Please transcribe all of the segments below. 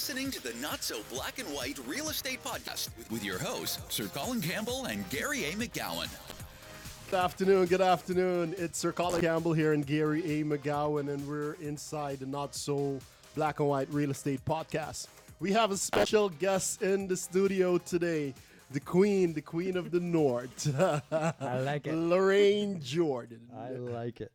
listening to the Not-So-Black-and-White Real Estate Podcast with your hosts, SirColin Campbell and Gary A. McGowan. Good afternoon. It's SirColin Campbell here and Gary A. McGowan, and we're inside the Not-So-Black-and-White Real Estate Podcast. We have a special guest in the studio today, the queen of the North. I like it. Lorraine Jordan. I like it.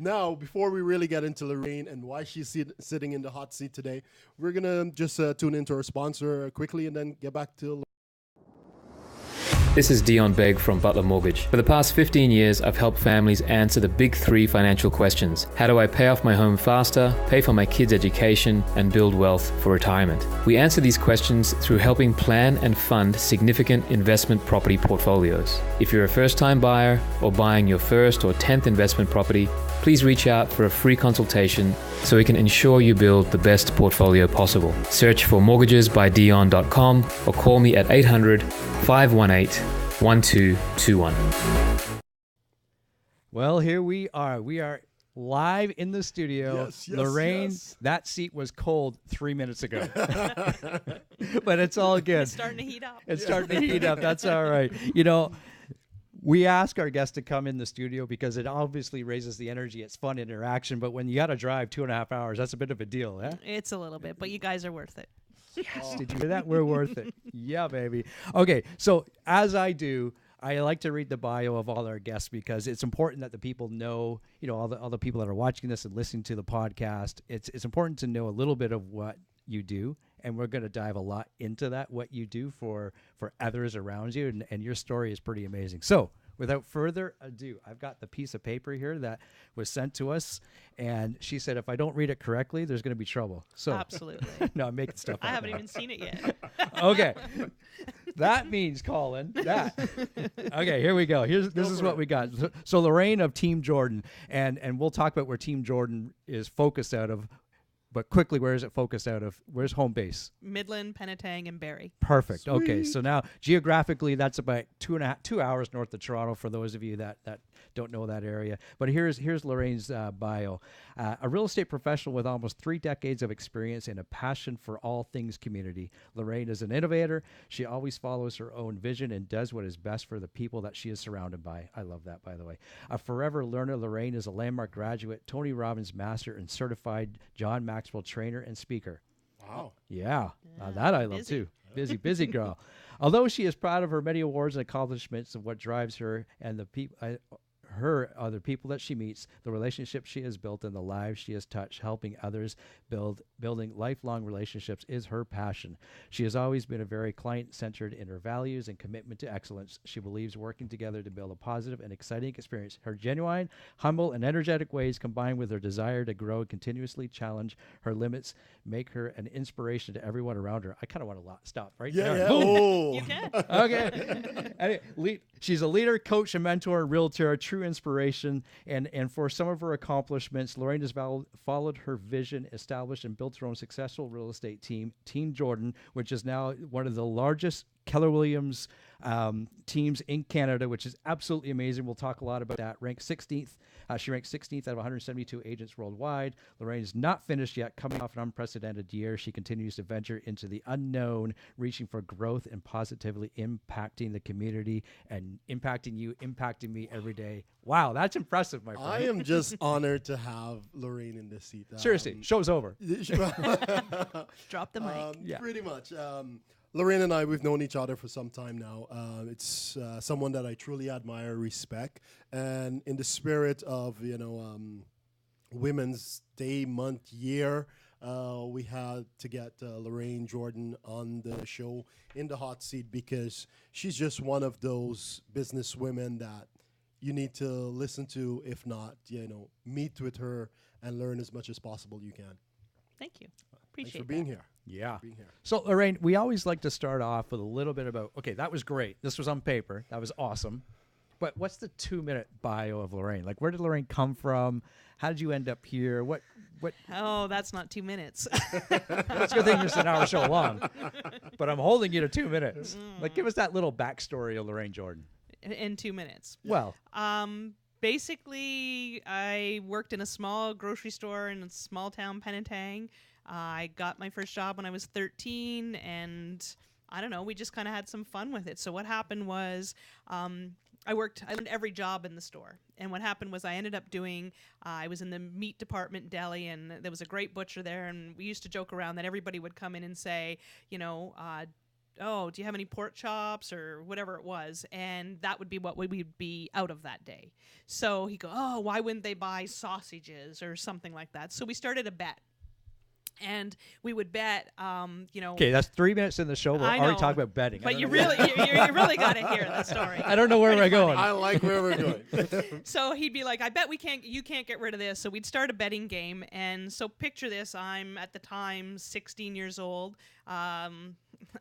Now, before we really get into Lorraine and why she's sitting in the hot seat today, we're going to just tune into our sponsor quickly and then get back to This is Dion Begg from Butler Mortgage. For the past 15 years, I've helped families answer the big three financial questions. How do I pay off my home faster, pay for my kids' education, and build wealth for retirement? We answer these questions through helping plan and fund significant investment property portfolios. If you're a first-time buyer or buying your first or 10th investment property, please reach out for a free consultation so we can ensure you build the best portfolio possible. Search for mortgagesbydion.com or call me at 800-518-1221. Well, here we are. We are live in the studio. Yes, Lorraine, yes. That seat was cold 3 minutes ago. But it's all good. It's starting to heat up. It's starting to heat up. That's all right. You know, we ask our guests to come in the studio because it obviously raises the energy. It's fun interaction. But when you got to drive 2.5 hours, that's a bit of a deal, eh? It's a little bit, but you guys are worth it. Yes, did you hear that? We're worth it. Yeah, baby. Okay, so as I do, I like to read the bio of all our guests because it's important that the people know, you know, all the people that are watching this and listening to the podcast. It's important to know a little bit of what you do, and we're going to dive a lot into that, what you do for others around you, and your story is pretty amazing. So without further ado, I've got the piece of paper here that was sent to us, and she said if I don't read it correctly, there's going to be trouble. So Absolutely. No, I'm making stuff up. I haven't even seen it yet. Okay. That means, Colin, that. Okay, here we go. This is what we got. So Lorraine of Team Jordan, and we'll talk about where Team Jordan is focused out of, but quickly, where is it focused out of? Where's home base? Midland, Penetang, and Barrie. Perfect. Sweet. Okay, so now geographically, that's about 2 hours north of Toronto for those of you that don't know that area. But here's Lorraine's bio. A real estate professional with almost 3 decades of experience and a passion for all things community. Lorraine is an innovator. She always follows her own vision and does what is best for the people that she is surrounded by. I love that, by the way. A forever learner, Lorraine is a landmark graduate, Tony Robbins master, and certified John Maxwell trainer and speaker. Wow. Yeah, that I love too. Busy girl. Although she is proud of her many awards and accomplishments of what drives her and the people, other people that she meets, the relationships she has built, and the lives she has touched, helping others building lifelong relationships is her passion. She has always been a very client-centered in her values and commitment to excellence. She believes working together to build a positive and exciting experience. Her genuine, humble, and energetic ways, combined with her desire to grow and continuously challenge her limits, make her an inspiration to everyone around her. I kind of want to stop right there. Yeah. Oh. You can. Okay. She's a leader, coach, and mentor, and realtor, a true inspiration and for some of her accomplishments. Lorraine has followed her vision, established and built her own successful real estate team, Team Jordan, which is now one of the largest Keller Williams teams in Canada, which is absolutely amazing. We'll talk a lot about that. Ranked 16th. She ranked 16th out of 172 agents worldwide. Lorraine is not finished yet. Coming off an unprecedented year, she continues to venture into the unknown, reaching for growth and positively impacting the community and impacting you, impacting me every day. Wow, that's impressive, my friend. I am just honored to have Lorraine in this seat. Seriously, show's over. Drop the mic. Yeah. Pretty much. Lorraine and I, we've known each other for some time now. It's someone that I truly admire, respect, and in the spirit of Women's Day, month, year, we had to get Lorraine Jordan on the show in the hot seat because she's just one of those business women that you need to listen to, if not, meet with her and learn as much as possible you can. Thank you. Thanks Appreciate for being that. here. Yeah. Being here. So, Lorraine, we always like to start off with a little bit about, okay, that was great. This was on paper. That was awesome. But what's the 2-minute bio of Lorraine? Like, where did Lorraine come from? How did you end up here? What? Oh, that's not 2 minutes. That's a good thing it's an hour show long. But I'm holding you to 2 minutes. Like, give us that little backstory of Lorraine Jordan. In 2 minutes. Well, Basically, I worked in a small grocery store in a small town, Penetang. I got my first job when I was 13, and I don't know, we just kind of had some fun with it. So what happened was I learned every job in the store. And what happened was I ended up doing, I was in the meat department deli, and there was a great butcher there, and we used to joke around that everybody would come in and say, oh, do you have any pork chops or whatever it was? And that would be what we'd be out of that day. So he'd go, oh, why wouldn't they buy sausages or something like that? So we started a bet. And we would bet, okay, that's 3 minutes in the show. We're I already know, talking about betting. But you really got to hear the story. I don't know where we're going. I like where we're going. So he'd be like, I bet you can't get rid of this. So we'd start a betting game. And so picture this. I'm at the time 16 years old. I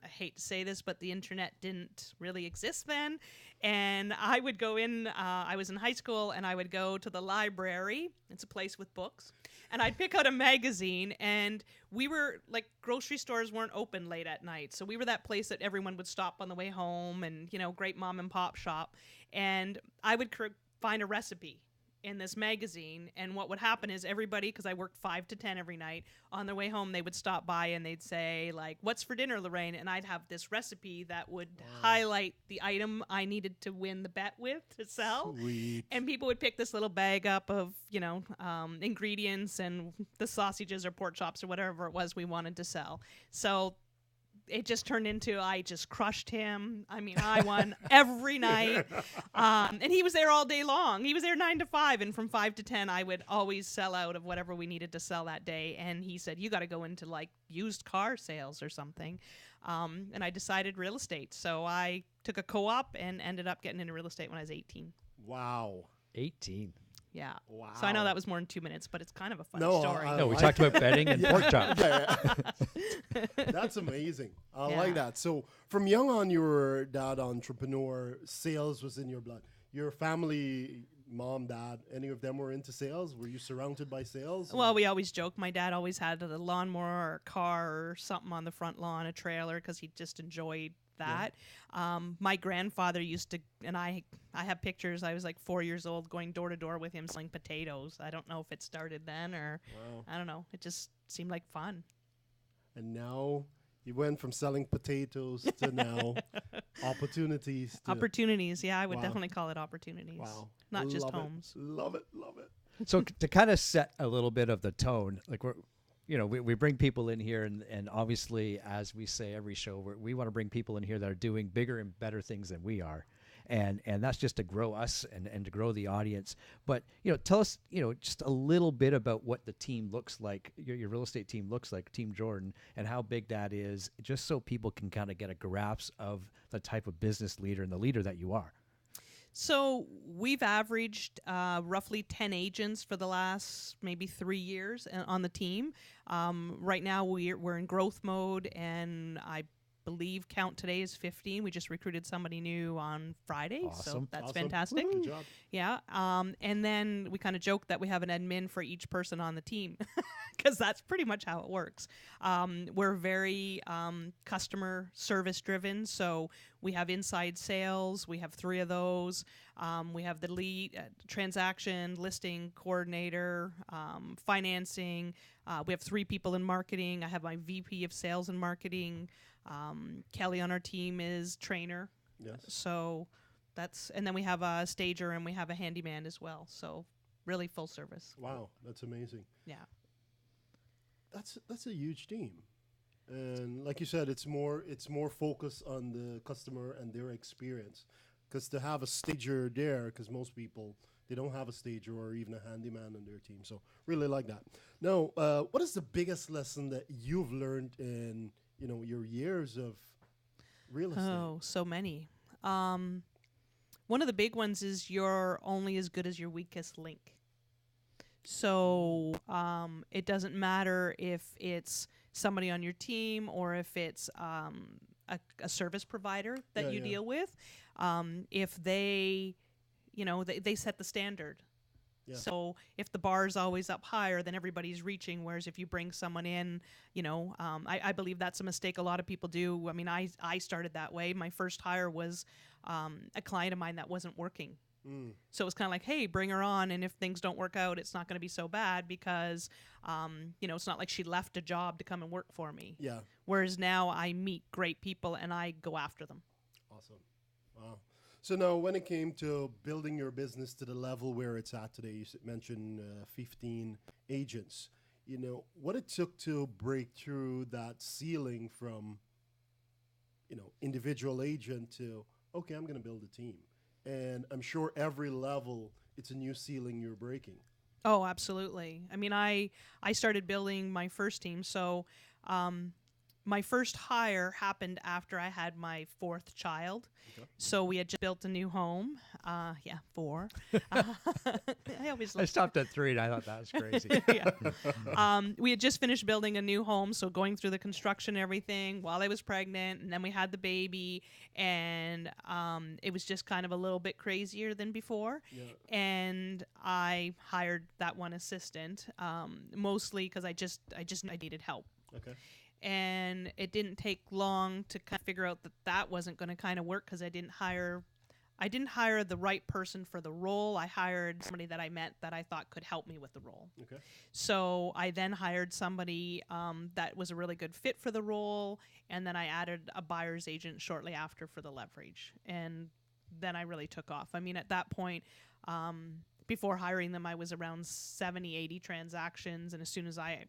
hate to say this, but the internet didn't really exist then. And I would go in, I was in high school, and I would go to the library. It's a place with books. And I'd pick out a magazine, and we were, like, grocery stores weren't open late at night. So we were that place that everyone would stop on the way home and, great mom and pop shop. And I would find a recipe in this magazine, and what would happen is everybody, because I worked 5 to 10 every night, on their way home they would stop by and they'd say, like, what's for dinner, Lorraine? And I'd have this recipe that would highlight the item I needed to win the bet with to sell. Sweet. And people would pick this little bag up of ingredients and the sausages or pork chops or whatever it was we wanted to sell. So it just turned into, I just crushed him. I mean, I won every night. And he was there all day long. He was there 9 to 5. And from 5 to 10, I would always sell out of whatever we needed to sell that day. And he said, you got to go into like used car sales or something. And I decided real estate. So I took a co-op and ended up getting into real estate when I was 18. Wow. 18. Yeah. Wow. So I know that was more than 2 minutes, but it's kind of a fun No, story. No, we talked about betting and pork chops. That's amazing. I Yeah. like that. So from young on, you were dad entrepreneur. Sales was in your blood. Your family, mom, dad, any of them were into sales? Were you surrounded by sales? Well, we always joke. My dad always had a lawnmower or a car or something on the front lawn, a trailer, because he just enjoyed that. My grandfather used to, and I have pictures. I was like 4 years old going door to door with him selling potatoes. I don't know if it started then or I don't know. It just seemed like fun. And now you went from selling potatoes to now opportunities. Opportunities. Yeah, I would Wow. definitely call it opportunities. Wow. Not just Love it. homes. Love it. Love it. So to kind of set a little bit of the tone, like we bring people in here, and obviously, as we say every show, we want to bring people in here that are doing bigger and better things than we are. And that's just to grow us and to grow the audience. But, tell us, just a little bit about what the team looks like, your real estate team looks like, Team Jordan, and how big that is, just so people can kind of get a grasp of the type of business leader and the leader that you are. So we've averaged roughly 10 agents for the last maybe 3 years on the team. Right now we're in growth mode, and I believe count today is 15. We just recruited somebody new on Friday, so Awesome. that's Awesome. fantastic. Good job. Yeah. And then we kind of joke that we have an admin for each person on the team because that's pretty much how it works. We're very customer service driven. So we have inside sales. We have 3 of those. We have the lead transaction, listing coordinator, financing. We have 3 people in marketing. I have my VP of sales and marketing. Kelly on our team is trainer. Yes. So and then we have a stager and we have a handyman as well. So really full service. Wow, that's amazing. Yeah. That's a huge team, and like you said, it's more focused on the customer and their experience. Because to have a stager there, because most people they don't have a stager or even a handyman on their team, so really like that. Now, what is the biggest lesson that you've learned in your years of real estate? Oh, so many. One of the big ones is you're only as good as your weakest link. So it doesn't matter if it's somebody on your team or if it's a service provider that you deal with. If they set the standard. Yeah. So if the bar is always up higher, then everybody's reaching. Whereas if you bring someone in, I believe that's a mistake a lot of people do. I mean, I started that way. My first hire was a client of mine that wasn't working. So it was kind of like, hey, bring her on. And if things don't work out, it's not going to be so bad because, it's not like she left a job to come and work for me. Yeah. Whereas now I meet great people and I go after them. Awesome. Wow. So now when it came to building your business to the level where it's at today, you mentioned 15 agents, what it took to break through that ceiling from, individual agent to, okay, I'm going to build a team. And I'm sure every level, it's a new ceiling you're breaking. Oh, absolutely. I mean, I started building my first team. So my first hire happened after I had my 4th child. Okay. So we had just built a new home. 4. I stopped at 3 and I thought that was crazy. We had just finished building a new home, so going through the construction and everything while I was pregnant, and then we had the baby, and it was just kind of a little bit crazier than before. Yeah. And I hired that one assistant, mostly because I needed help. Okay. And it didn't take long to kind of figure out that wasn't going to kind of work because I didn't hire the right person for the role. I hired somebody that I met that I thought could help me with the role. Okay. So I then hired somebody that was a really good fit for the role, and then I added a buyer's agent shortly after for the leverage. And then I really took off. I mean, at that point, before hiring them, I was around 70, 80 transactions. And as soon as I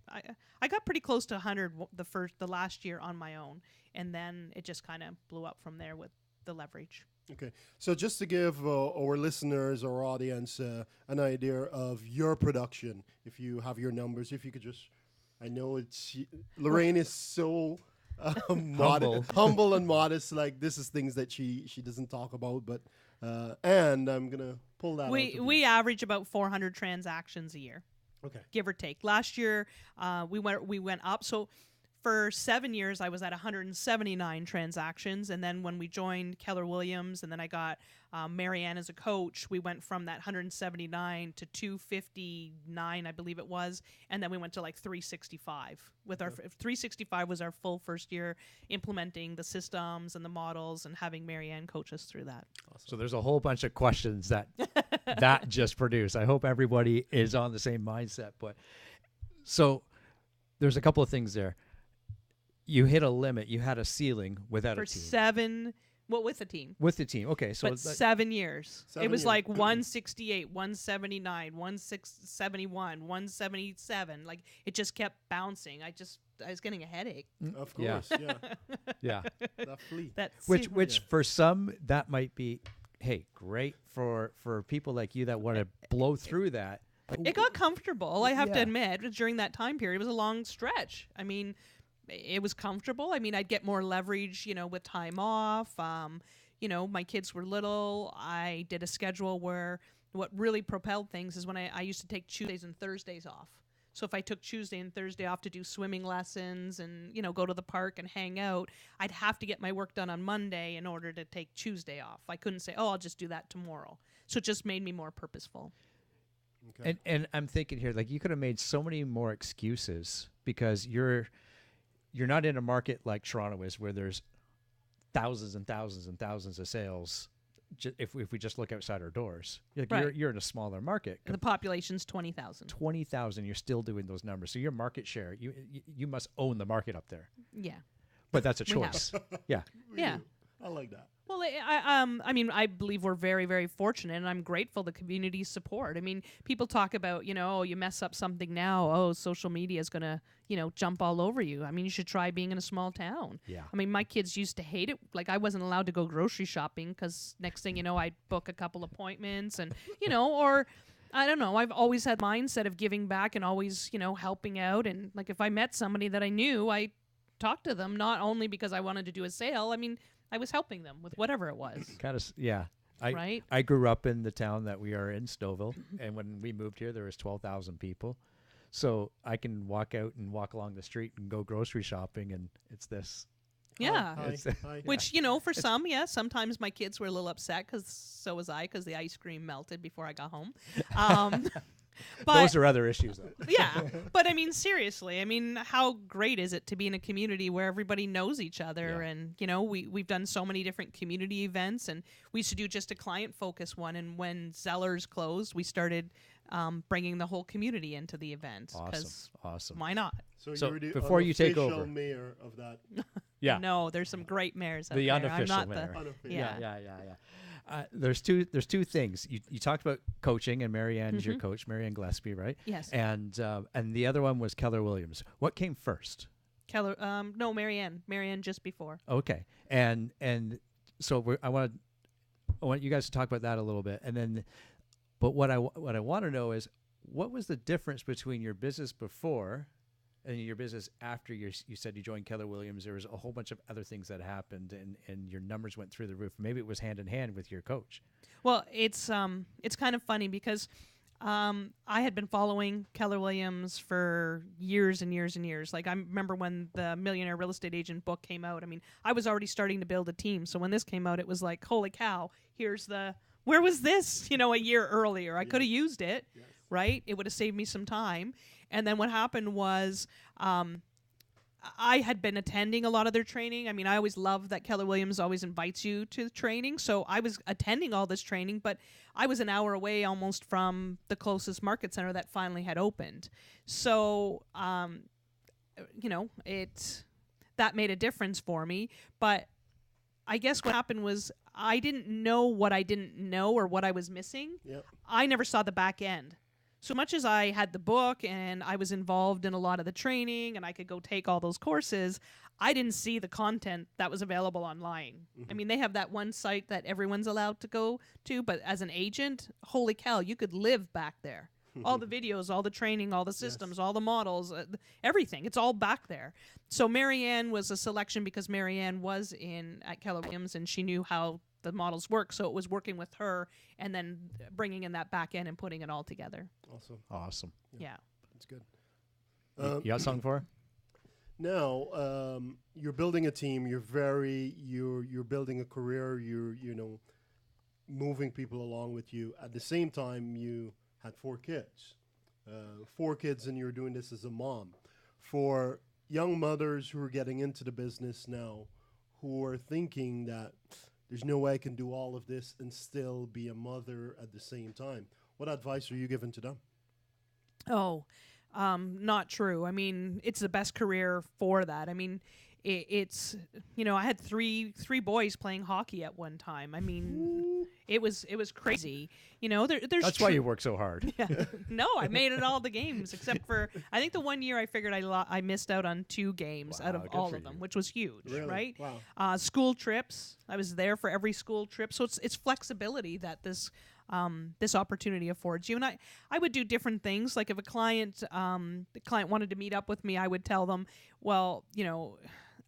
got pretty close to 100 the last year on my own. And then it just kind of blew up from there with the leverage. Okay. So just to give our listeners, our audience, an idea of your production, if you have your numbers, if you could just, I know it's, Lorraine is so humble and modest. Like this is things that she doesn't talk about, but, and I'm going to pull that out. We average about 400 transactions a year. Okay. Give or take. Last year, we went up. So for 7 years, I was at 179 transactions. And then when we joined Keller Williams and then I got Marianne as a coach, we went from that 179 to 259, I believe it was. And then we went to like 365. Our 365 was our full first year implementing the systems and the models and having Marianne coach us through that. Awesome. So there's a whole bunch of questions that just produced. I hope everybody is on the same mindset. But so there's a couple of things there. You hit a limit. You had a ceiling without a team. With a team. With the team. Okay. So but 7 years. It was like 168, 179, 171, 177. Like it just kept bouncing. I was getting a headache. Of course. Yeah. Yeah. That fleet. Which for some that might be, hey, great for people like you that want to blow through that. It got comfortable. I have to admit, during that time period, it was a long stretch. I mean, it was comfortable. I mean, I'd get more leverage, with time off. My kids were little. I did a schedule where what really propelled things is when I used to take Tuesdays and Thursdays off. So if I took Tuesday and Thursday off to do swimming lessons and, go to the park and hang out, I'd have to get my work done on Monday in order to take Tuesday off. I couldn't say, I'll just do that tomorrow. So it just made me more purposeful. Okay. And I'm thinking here, like, you could have made so many more excuses because you're not in a market like Toronto is, where there's thousands and thousands and thousands of sales. If we just look outside our doors, like, Right. you're in a smaller market. And the population's 20,000. 20,000, you're still doing those numbers. So your market share, you must own the market up there. Yeah. But that's a We have. choice. Yeah. Yeah. I like that. Well, I believe we're very, very fortunate, and I'm grateful the community's support. I mean, people talk about, you mess up something now, social media is going to, jump all over you. I mean, you should try being in a small town. Yeah. I mean, my kids used to hate it. Like, I wasn't allowed to go grocery shopping because next thing you know, I'd book a couple appointments and, or... I don't know. I've always had mindset of giving back and always, helping out. And, like, if I met somebody that I knew, I talked to them, not only because I wanted to do a sale. I mean, I was helping them with whatever it was. Kind of, yeah. Right? I grew up in the town that we are in, Stouffville, and when we moved here, there was 12,000 people. So I can walk out and walk along the street and go grocery shopping, and it's this. Yeah. Hi. Which, for some, sometimes my kids were a little upset because so was I, because the ice cream melted before I got home. But Those are other issues, though. yeah, but I mean, seriously, I mean, how great is it to be in a community where everybody knows each other? Yeah. And, we've done so many different community events, and we used to do just a client-focused one. And when Zellers closed, we started bringing the whole community into the event. Awesome. Why not? So So you're the before you take unofficial over. mayor of that. Yeah. No, there's some great mayors out The there. unofficial I'm not mayor. Unofficial. Yeah. Yeah. There's two things. You talked about coaching, and Marianne is your coach, Marianne Gillespie, right? Yes. And the other one was Keller Williams. What came first? Keller, no, Marianne just before. Okay. And so I want you guys to talk about that a little bit, and then, but what I want to know is, what was the difference between your business before and your business after you said you joined Keller Williams? There was a whole bunch of other things that happened, and your numbers went through the roof. Maybe it was hand in hand with your coach. Well, it's kind of funny because I had been following Keller Williams for years and years and years. Like, I remember when the Millionaire Real Estate Agent book came out. I mean, I was already starting to build a team. So when this came out, it was like, holy cow, where was this, a year earlier? I could have used it, right? It would have saved me some time. And then what happened was I had been attending a lot of their training. I mean, I always love that Keller Williams always invites you to the training. So I was attending all this training, but I was an hour away almost from the closest market center that finally had opened. So, that made a difference for me. But I guess what happened was I didn't know what I didn't know or what I was missing. Yep. I never saw the back end. So much as I had the book and I was involved in a lot of the training and I could go take all those courses, I didn't see the content that was available online. I mean, they have that one site that everyone's allowed to go to, but as an agent, holy cow, you could live back there. All the videos, all the training, all the systems, all the models, everything. It's all back there. So Marianne was a selection because Marianne was at Keller Williams and she knew how the models work. So it was working with her and then bringing in that back end and putting it all together. Awesome. Yeah. That's good. You got something for her? Now, you're building a team. You're building a career. You're moving people along with you. At the same time, you had 4 kids. 4 kids, and you're doing this as a mom. For young mothers who are getting into the business now, who are thinking that there's no way I can do all of this and still be a mother at the same time, what advice are you giving to them? Oh, not true. I mean, it's the best career for that. I mean, it's I had three boys playing hockey at one time. I mean, it was crazy. There's That's why you work so hard. Yeah. No, I made it all the games except for I think the one year I figured I missed out on 2 games out of good all for of them, you. which was huge, Really? right? Wow. School trips. I was there for every school trip. So it's flexibility that this opportunity affords you. And I would do different things. Like if the client wanted to meet up with me, I would tell them, well,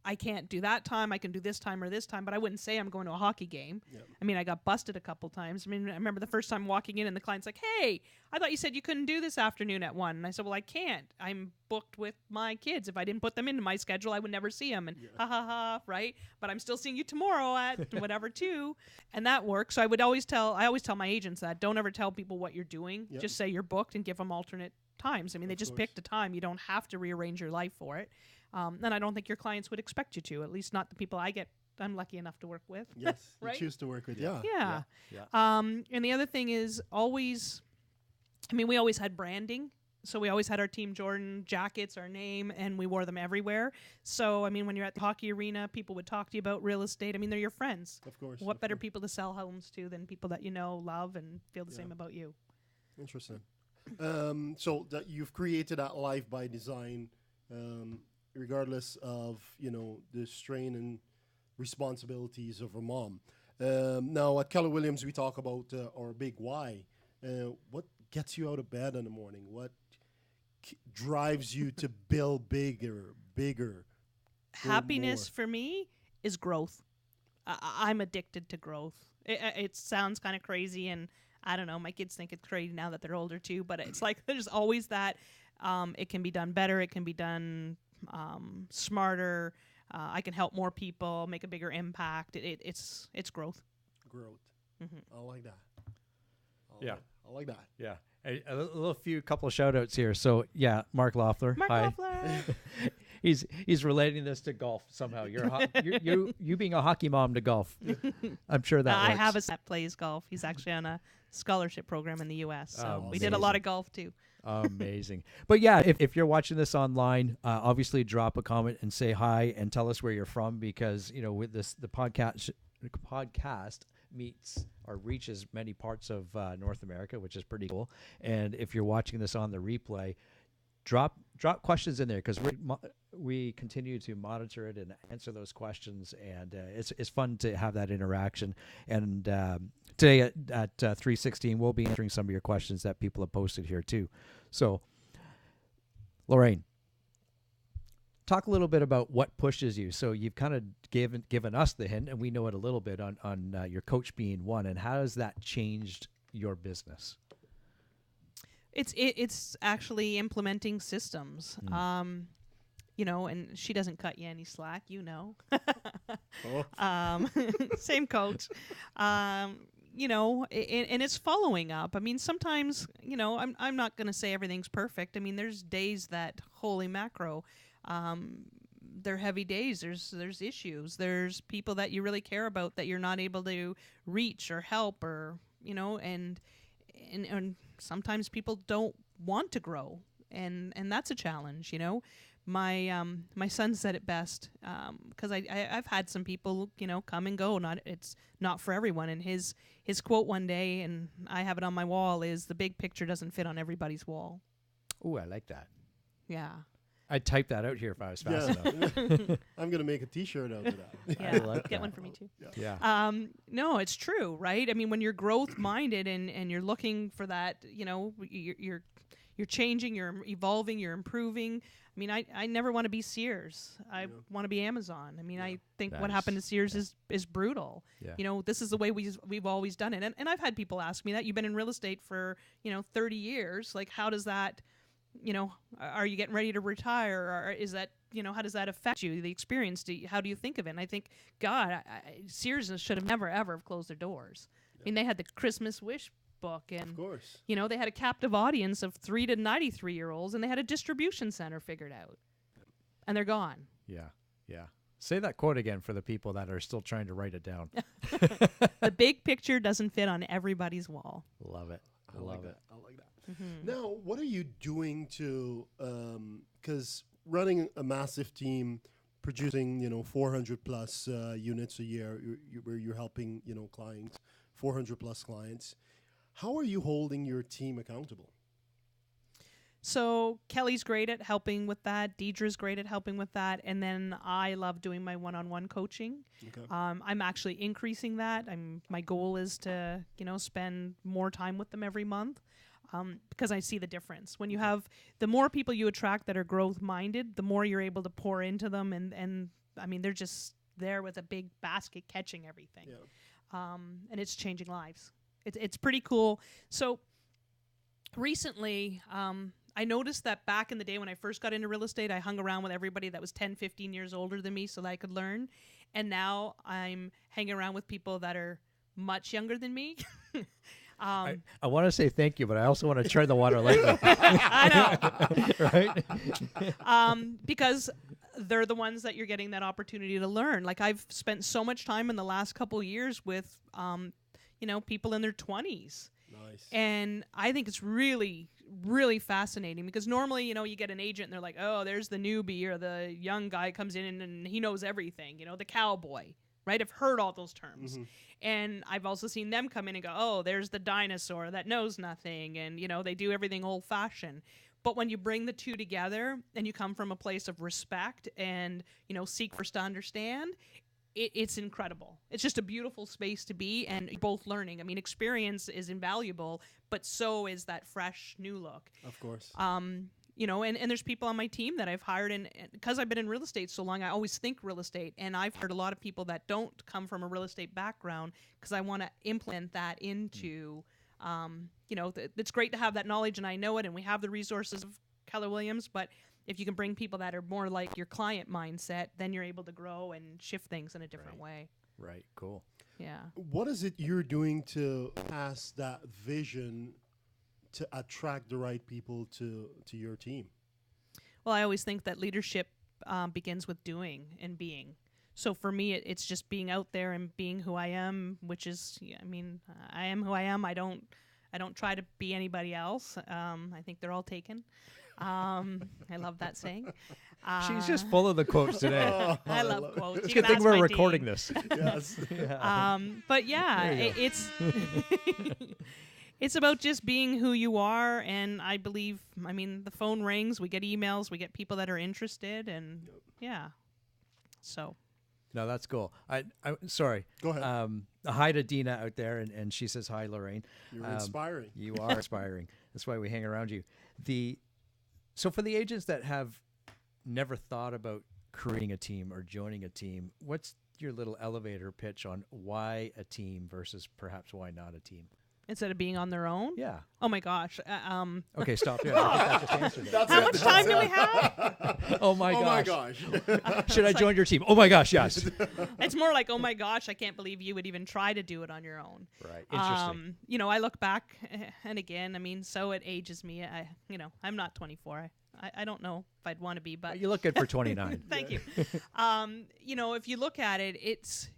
I can't do that time. I can do this time or this time, but I wouldn't say I'm going to a hockey game. Yeah. I mean, I got busted a couple times. I mean, I remember the first time walking in and the client's like, "Hey, I thought you said you couldn't do this afternoon at 1." And I said, "Well, I can't. I'm booked with my kids. If I didn't put them into my schedule, I would never see them." And ha ha ha, right? But I'm still seeing you tomorrow at whatever 2. And that works. So I always tell my agents that don't ever tell people what you're doing. Yep. Just say you're booked and give them alternate times. I mean, they just picked a time. You don't have to rearrange your life for it. And I don't think your clients would expect you to, at least not the people I'm lucky enough to work with. Yes, right? you choose to work with. Yeah. And the other thing is always, I mean, we always had branding. So we always had our Team Jordan jackets, our name, and we wore them everywhere. So, I mean, when you're at the hockey arena, people would talk to you about real estate. I mean, they're your friends. Of course. What better people to sell homes to than people that you know, love, and feel the same about you? Interesting. So that you've created that life by design, regardless of, the strain and responsibilities of a mom. Now at Keller Williams, we talk about our big why. What gets you out of bed in the morning? What drives you to build bigger? Happiness for me is growth. I'm addicted to growth. It sounds kind of crazy, and I don't know, my kids think it's crazy now that they're older too, but it's like there's always that it can be done better, it can be done smarter, I can help more people, make a bigger impact. It's growth. I like that. I like that. Yeah. A couple of shout outs here. So yeah, Mark Loeffler. Hi. He's relating this to golf somehow. You being a hockey mom to golf. I'm sure that I works. have a son that plays golf. He's actually on a scholarship program in the U.S. So we did a amazing. lot of golf too. Amazing. But yeah, if you're watching this online, obviously drop a comment and say hi and tell us where you're from, because with the podcast meets or reaches many parts of North America, which is pretty cool. And if you're watching this on the replay, drop questions in there, because we continue to monitor it and answer those questions, and it's fun to have that interaction. And today at 3:16, we'll be answering some of your questions that people have posted here too. So, Lorraine, talk a little bit about what pushes you. So you've kind of given us the hint, and we know it a little bit on your coach being one, and how has that changed your business? It's actually implementing systems. And she doesn't cut you any slack, Same coach. And it's following up. I mean, sometimes, I'm not going to say everything's perfect. I mean, there's days that, holy macro, they're heavy days. There's issues. There's people that you really care about that you're not able to reach or help, or, and sometimes people don't want to grow, and that's a challenge. My son said it best, because I've had some people come and go. It's not for everyone. And his quote one day, and I have it on my wall, is the big picture doesn't fit on everybody's wall. Ooh, I like that. Yeah. I'd type that out here if I was fast enough. I'm going to make a T-shirt out of that. Yeah, get one for me too. Yeah. No, it's true, right? I mean, when you're growth minded and you're looking for that, you're changing, you're evolving, you're improving. I mean, I never want to be Sears. I want to be Amazon. I mean, I think what happened to Sears is brutal. Yeah. This is the way we've always done it. And I've had people ask me that. You've been in real estate for 30 years. Like, how does that? Are you getting ready to retire, or is that, how does that affect you, the experience? How do you think of it? And I think, God, Sears should have never, ever have closed their doors. I mean, they had the Christmas wish book, and, of course, they had a captive audience of 3 to 93-year-olds, and they had a distribution center figured out, and they're gone. Yeah. Say that quote again for the people that are still trying to write it down. The big picture doesn't fit on everybody's wall. Love it. I like that. Mm-hmm. Now, what are you doing to, because running a massive team, producing, 400 plus units a year, where you're helping, clients, 400 plus clients, how are you holding your team accountable? So Kelly's great at helping with that. Deidre's great at helping with that. And then I love doing my one-on-one coaching. Okay. I'm actually increasing that. My goal is to, spend more time with them every month. Because I see the difference. When you have, the more people you attract that are growth minded, the more you're able to pour into them, and I mean, they're just there with a big basket catching everything. Yeah. And it's changing lives. It's pretty cool. So recently, I noticed that back in the day when I first got into real estate, I hung around with everybody that was 10, 15 years older than me so that I could learn. And now I'm hanging around with people that are much younger than me. I want to say thank you, but I also want to turn the water lightly. I know. Right? Because they're the ones that you're getting that opportunity to learn. Like, I've spent so much time in the last couple of years with, people in their 20s. Nice. And I think it's really, really fascinating because normally, you get an agent and they're like, oh, there's the newbie or the young guy comes in and he knows everything, the cowboy, right? I've heard all those terms. Mm-hmm. And I've also seen them come in and go, oh, there's the dinosaur that knows nothing. And, they do everything old fashioned. But when you bring the two together and you come from a place of respect and, seek first to understand, it's incredible. It's just a beautiful space to be, and you're both learning. I mean, experience is invaluable, but so is that fresh new look. Of course. And there's people on my team that I've hired, and because I've been in real estate so long, I always think real estate, and I've hired a lot of people that don't come from a real estate background because I want to implement that into, it's great to have that knowledge, and I know it, and we have the resources of Keller Williams, but if you can bring people that are more like your client mindset, then you're able to grow and shift things in a different way. Right. Cool. Yeah. What is it you're doing to pass that vision to attract the right people to your team? Well, I always think that leadership begins with doing and being. So for me, it's just being out there and being who I am, which is, I am who I am. I don't try to be anybody else. I think they're all taken. I love that saying. She's just full of the quotes today. I love quotes. It's a good thing we're recording this. Yes. Yeah. But yeah, it's it's about just being who you are. And I believe, the phone rings, we get emails, we get people that are interested, and yeah. So. No, that's cool. Sorry. Go ahead. Hi to Dina out there, and she says hi, Lorraine. You're inspiring. You are inspiring. That's why we hang around you. So for the agents that have never thought about creating a team or joining a team, what's your little elevator pitch on why a team versus perhaps why not a team? Instead of being on their own? Yeah. Oh my gosh. Okay, stop. Yeah, I think that just answered it. How much time do we have? Oh my Oh my gosh. gosh. Should I join your team? Oh my gosh, yes. It's more like, oh my gosh, I can't believe you would even try to do it on your own. Right. Interesting. I look back, and again, so it ages me. I'm not 24. I don't know if I'd want to be, but You look good for 29. Thank you. If you look at it, it's,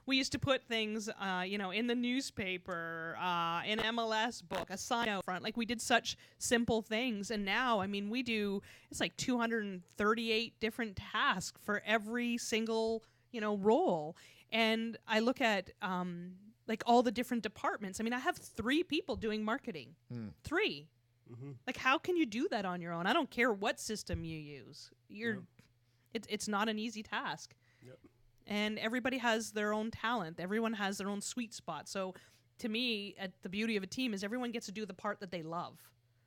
we used to put things, in the newspaper, in MLS book, a sign out front. Like, we did such simple things. And now, it's like 238 different tasks for every single, role. And I look at, all the different departments. I have 3 people doing marketing. 3. Mm-hmm. Like, how can you do that on your own? I don't care what system you use. It's not an easy task. Yep. And everybody has their own talent. Everyone has their own sweet spot. So to me, the beauty of a team is everyone gets to do the part that they love.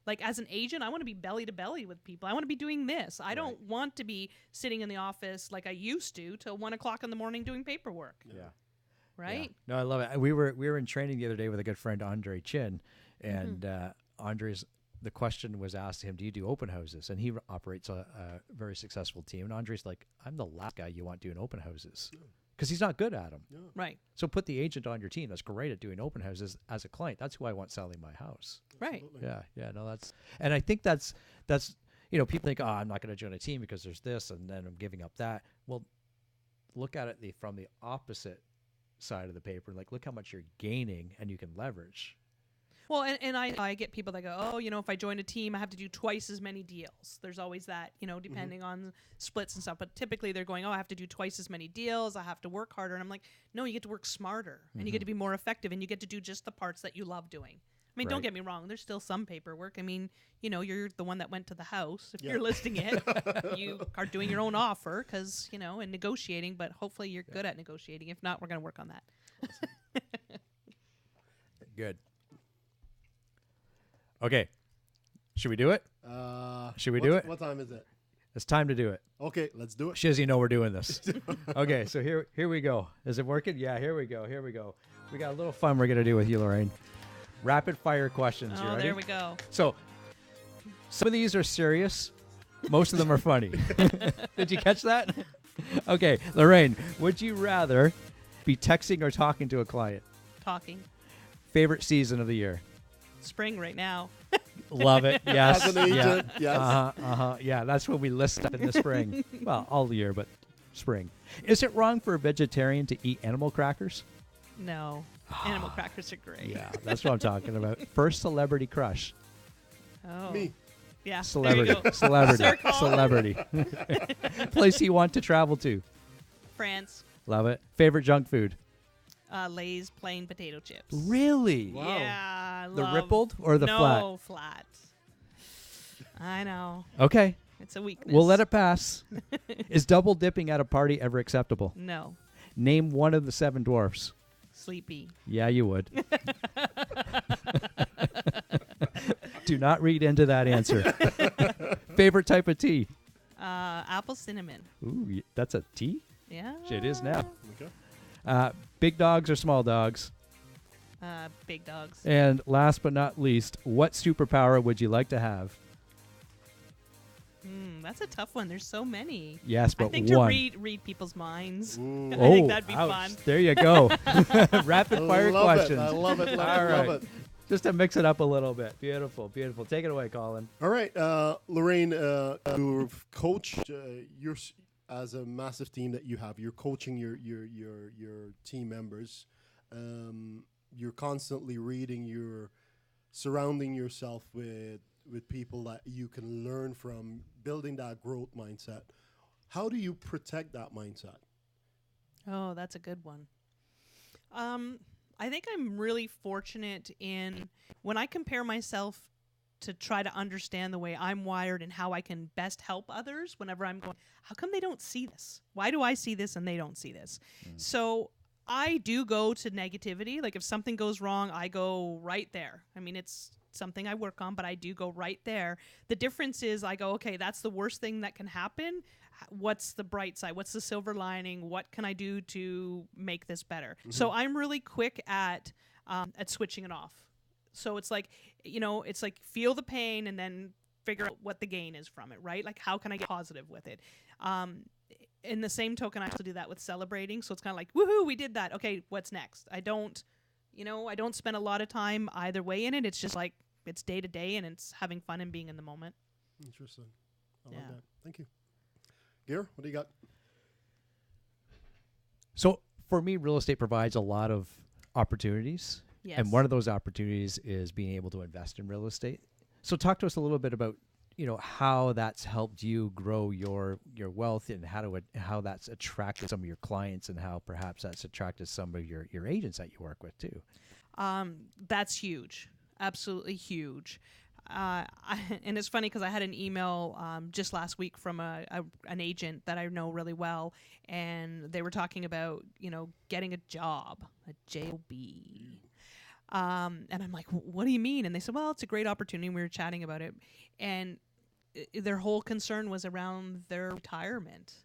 Like, as an agent, I want to be belly to belly with people. I want to be doing this. I don't want to be sitting in the office like I used to till 1 o'clock in the morning doing paperwork. Yeah. Right? Yeah. No, I love it. We were in training the other day with a good friend, Andre Chin, and the question was asked to him, do you do open houses? And he operates a very successful team. And Andre's like, I'm the last guy you want doing open houses because he's not good at them. Yeah. Right. So put the agent on your team that's great at doing open houses as a client. That's who I want selling my house. Right. Absolutely. Yeah. No, and I think that's people think, oh, I'm not going to join a team because there's this and then I'm giving up that. Well, look at it from the opposite side of the paper. Like, look how much you're gaining and you can leverage. Well, and I get people that go, oh, if I join a team, I have to do twice as many deals. There's always that, depending on splits and stuff. But typically they're going, oh, I have to do twice as many deals. I have to work harder. And I'm like, no, you get to work smarter and you get to be more effective and you get to do just the parts that you love doing. Don't get me wrong. There's still some paperwork. You're the one that went to the house. If you're listing it, you are doing your own offer because, and negotiating. But hopefully you're good at negotiating. If not, we're going to work on that. Good. Okay. Should we do it? Should we do it? What time is it? It's time to do it. Okay, let's do it. She doesn't even know we're doing this. Okay, so here we go. Is it working? Yeah, here we go. We got a little fun we're going to do with you, Lorraine. Rapid fire questions. You Oh, ready? there we go. So some of these are serious. Most of them are funny. Did you catch that? Okay, Lorraine, would you rather be texting or talking to a client? Talking. Favorite season of the year? Spring right now. Love it. Yes. As an agent, yes. Yeah, that's when we list up in the spring. Well, all the year, but spring. Is it wrong for a vegetarian to eat animal crackers? No. Animal crackers are great. Yeah, that's what I'm talking about. First celebrity crush. Oh. Me. Yeah. Celebrity. There you go. Celebrity. SirColin. Celebrity. Place you want to travel to. France. Love it. Favorite junk food? Lay's plain potato chips. Really? Wow. Yeah. I The love- rippled or the flat? No, flat. I know. Okay. It's a weakness. We'll let it pass. Is double dipping at a party ever acceptable? No. Name one of the 7 dwarfs. Sleepy. Yeah, you would. Do not read into that answer. Favorite type of tea? Apple cinnamon. Ooh, that's a tea? Yeah. It is now. Okay. Big dogs or small dogs? Big dogs. And last but not least, what superpower would you like to have? That's a tough one. There's so many. Yes, but I think one. to read people's minds. Ooh. I think that'd be ouch. fun. There you go. Rapid fire love questions. It. I love it. Love All it. right. Love it. Just to mix it up a little bit. Beautiful, beautiful. Take it away, Colin. All right, Lorraine, you've coached as a massive team that you have. You're coaching your team members. You're constantly reading. You're surrounding yourself with people that you can learn from, building that growth mindset. How do you protect that mindset? Oh, that's a good one. I think I'm really fortunate in when I compare myself to try to understand the way I'm wired and how I can best help others whenever I'm going, how come they don't see this? Why do I see this and they don't see this? So I do go to negativity. Like if something goes wrong, I go right there. I mean, it's something I work on, but I do go right there. The difference is I go, okay, that's the worst thing that can happen. What's the bright side? What's the silver lining? What can I do to make this better? So I'm really quick at switching it off. So it's like, it's like feel the pain and then figure out what the gain is from it, right? Like how can I get positive with it? In the same token, I also do that with celebrating. So it's kind of like, woohoo, we did that. Okay, what's next? I don't spend a lot of time either way in it. It's just like, it's day to day and it's having fun and being in the moment. Interesting. I Yeah. love that. Thank you. Gear, what do you got? So for me, real estate provides a lot of opportunities. Yes. And one of those opportunities is being able to invest in real estate. So talk to us a little bit about, how that's helped you grow your wealth and how that's attracted some of your clients and how perhaps that's attracted some of your agents that you work with too. That's huge. Absolutely huge. And it's funny because I had an email just last week from an agent that I know really well, and they were talking about, getting a job, a job. And I'm like, what do you mean? And they said, well, it's a great opportunity. We were chatting about it. And their whole concern was around their retirement.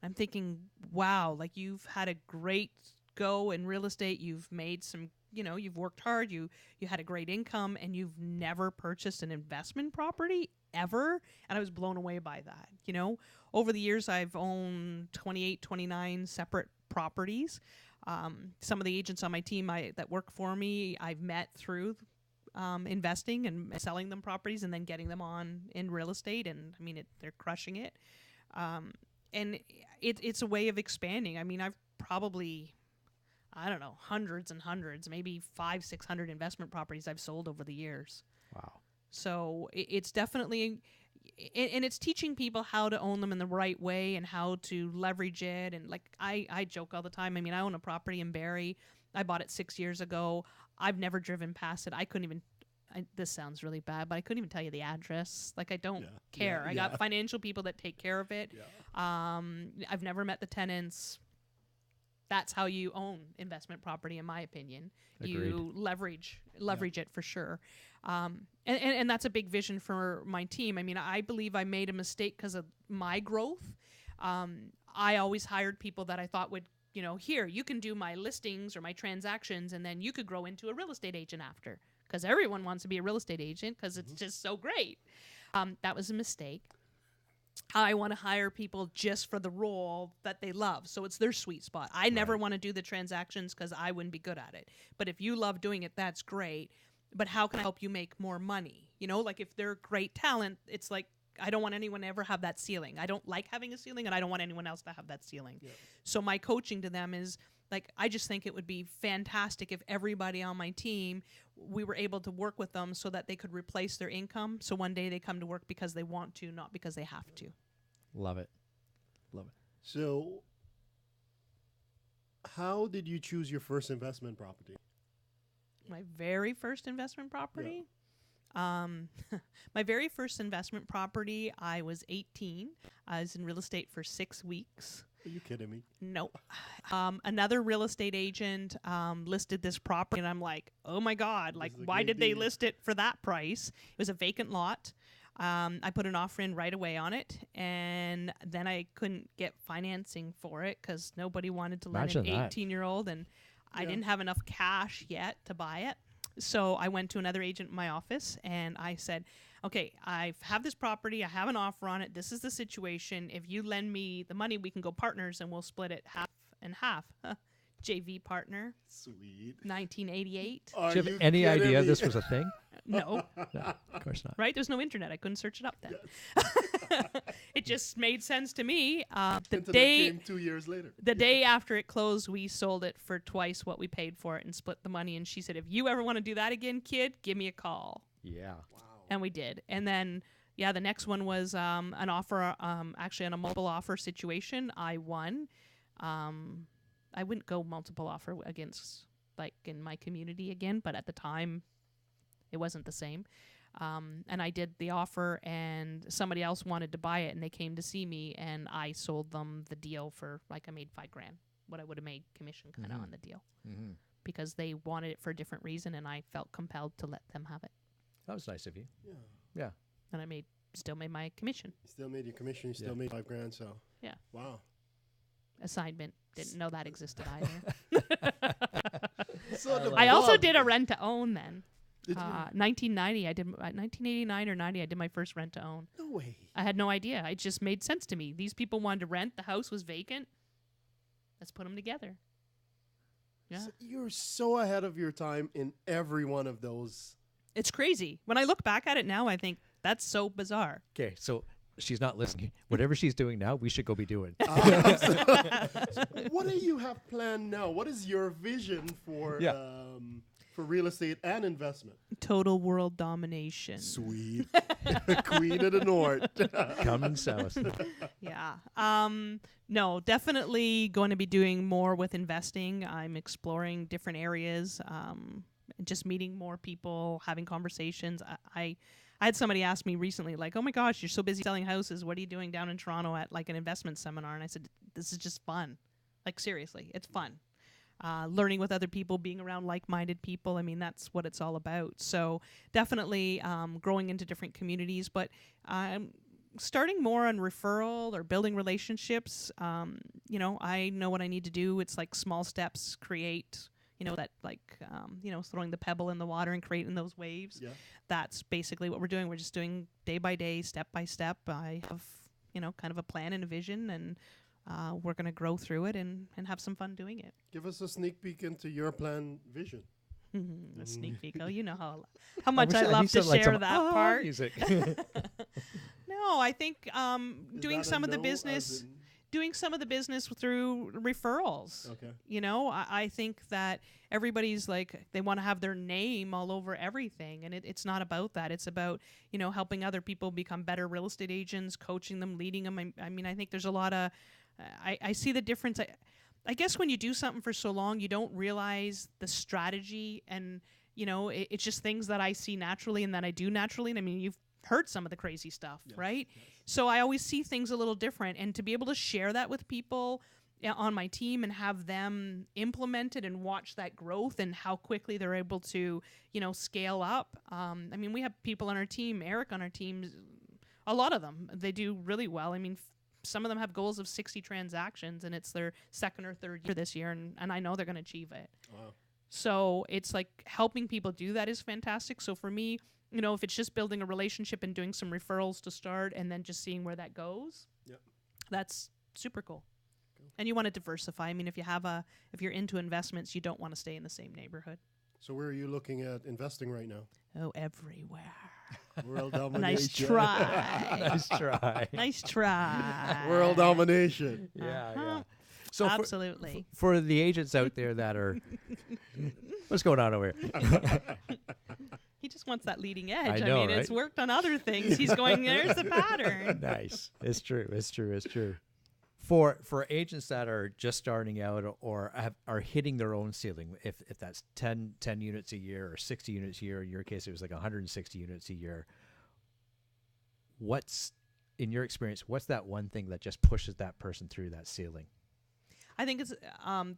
I'm thinking, wow, like you've had a great go in real estate. You've made some, you've worked hard. You had a great income and you've never purchased an investment property ever. And I was blown away by that. Over the years, I've owned 28, 29 separate properties. Some of the agents on my team that work for me, I've met through investing and selling them properties and then getting them on in real estate. And I mean, they're crushing it. And it's a way of expanding. I mean, I've probably, I don't know, hundreds and hundreds, maybe 500-600 investment properties I've sold over the years. Wow. So it's definitely, and it's teaching people how to own them in the right way and how to leverage it. And like I joke all the time. I mean, I own a property in Barrie. I bought it 6 years ago. I've never driven past it. I couldn't even, this sounds really bad, but I couldn't even tell you the address. Like I don't care. I got financial people that take care of it. I've never met the tenants. That's how you own investment property, in my opinion. Agreed. You leverage it for sure. And that's a big vision for my team. I mean, I believe I made a mistake because of my growth. I always hired people that I thought would, here, you can do my listings or my transactions, and then you could grow into a real estate agent after, because everyone wants to be a real estate agent because it's just so great. That was a mistake. I want to hire people just for the role that they love. So it's their sweet spot. I never want to do the transactions because I wouldn't be good at it. But if you love doing it, that's great. But how can I help you make more money? Like if they're great talent, it's like, I don't want anyone to ever have that ceiling. I don't like having a ceiling, and I don't want anyone else to have that ceiling. Yeah. So my coaching to them is, like, I just think it would be fantastic if everybody on my team, we were able to work with them so that they could replace their income. So one day they come to work because they want to, not because they have to. Love it. Love it. So how did you choose your first investment property? My very first investment property? Yeah. My very first investment property, I was 18. I was in real estate for 6 weeks. Are you kidding me? No. Another real estate agent listed this property, and I'm like, oh my God, like, why did they list it for that price? It was a vacant lot. I put an offer in right away on it, and then I couldn't get financing for it because nobody wanted to lend an 18-year-old, and I didn't have enough cash yet to buy it. So I went to another agent in my office, and I said, okay, I have this property. I have an offer on it. This is the situation. If you lend me the money, we can go partners, and we'll split it half and half. JV partner. Sweet. 1988. Do you have any idea this was a thing? No. No, of course not. Right? There's no internet. I couldn't search it up then. Yes. It just made sense to me. The Internet day came 2 years later. The day after it closed, we sold it for twice what we paid for it and split the money. And she said, if you ever want to do that again, kid, give me a call. Yeah. Wow. And we did. And then, the next one was an offer, actually on a multiple offer situation. I won. I wouldn't go multiple offer against, like, in my community again, but at the time, it wasn't the same. And I did the offer, and somebody else wanted to buy it, and they came to see me, and I sold them the deal for, like, I made $5,000, what I would have made commission kind of on the deal, because they wanted it for a different reason, and I felt compelled to let them have it. That was nice of you. Yeah. Yeah. And I still made my commission. You still made your commission. You still made $5,000. So. Yeah. Wow. Assignment. Didn't know that existed either. So I also did a rent to own then. 1990, 1989 or 90, I did my first rent to own. No way. I had no idea. It just made sense to me. These people wanted to rent. The house was vacant. Let's put them together. Yeah. So you're so ahead of your time in every one of those. It's crazy. When I look back at it now, I think that's so bizarre. Okay, so she's not listening. Whatever she's doing now, we should go be doing. What do you have planned now? What is your vision for real estate and investment? Total world domination. Sweet. Queen of the North. Coming south. Yeah. No, definitely going to be doing more with investing. I'm exploring different areas, just meeting more people, having conversations. I had somebody ask me recently, like, oh my gosh, you're so busy selling houses. What are you doing down in Toronto at, like, an investment seminar? And I said, this is just fun. Like, seriously, it's fun. Learning with other people, being around like-minded people. I mean, that's what it's all about. So definitely growing into different communities, but starting more on referral or building relationships. I know what I need to do. It's like small steps, create, that, like, throwing the pebble in the water and creating those waves. Yeah. That's basically what we're doing. We're just doing day by day, step by step. I have, kind of a plan and a vision, and we're going to grow through it and have some fun doing it. Give us a sneak peek into your plan vision. A sneak peek. Oh, you know how much I love to share that part. Music. No, I think doing some of the business through referrals. Okay. I think that everybody's like, they want to have their name all over everything. And it's not about that. It's about, helping other people become better real estate agents, coaching them, leading them. I mean, I think there's a lot of, I see the difference. I guess when you do something for so long, you don't realize the strategy, and, it's just things that I see naturally and that I do naturally. And I mean, you've heard some of the crazy stuff, right? Yes. So I always see things a little different, and to be able to share that with people on my team and have them implement it and watch that growth and how quickly they're able to, scale up. I mean, we have people on our team, Eric on our team, a lot of them, they do really well. I mean, some of them have goals of 60 transactions, and it's their second or third year this year, and I know they're going to achieve it. Wow. So it's like helping people do that is fantastic. So for me, if it's just building a relationship and doing some referrals to start and then just seeing where that goes, that's super cool. And you want to diversify. I mean, if you're into investments, you don't want to stay in the same neighborhood. So where are you looking at investing right now? Oh, everywhere. World domination. Nice try. Nice try. Nice try. World domination. Yeah. So absolutely. For the agents out there that are, what's going on over here? He just wants that leading edge. I know, mean, right? It's worked on other things. He's going, there's the pattern. Nice. It's true. For agents that are just starting out or are hitting their own ceiling, if that's 10 units a year or 60 units a year, in your case it was like 160 units a year, in your experience, what's that one thing that just pushes that person through that ceiling? I think it's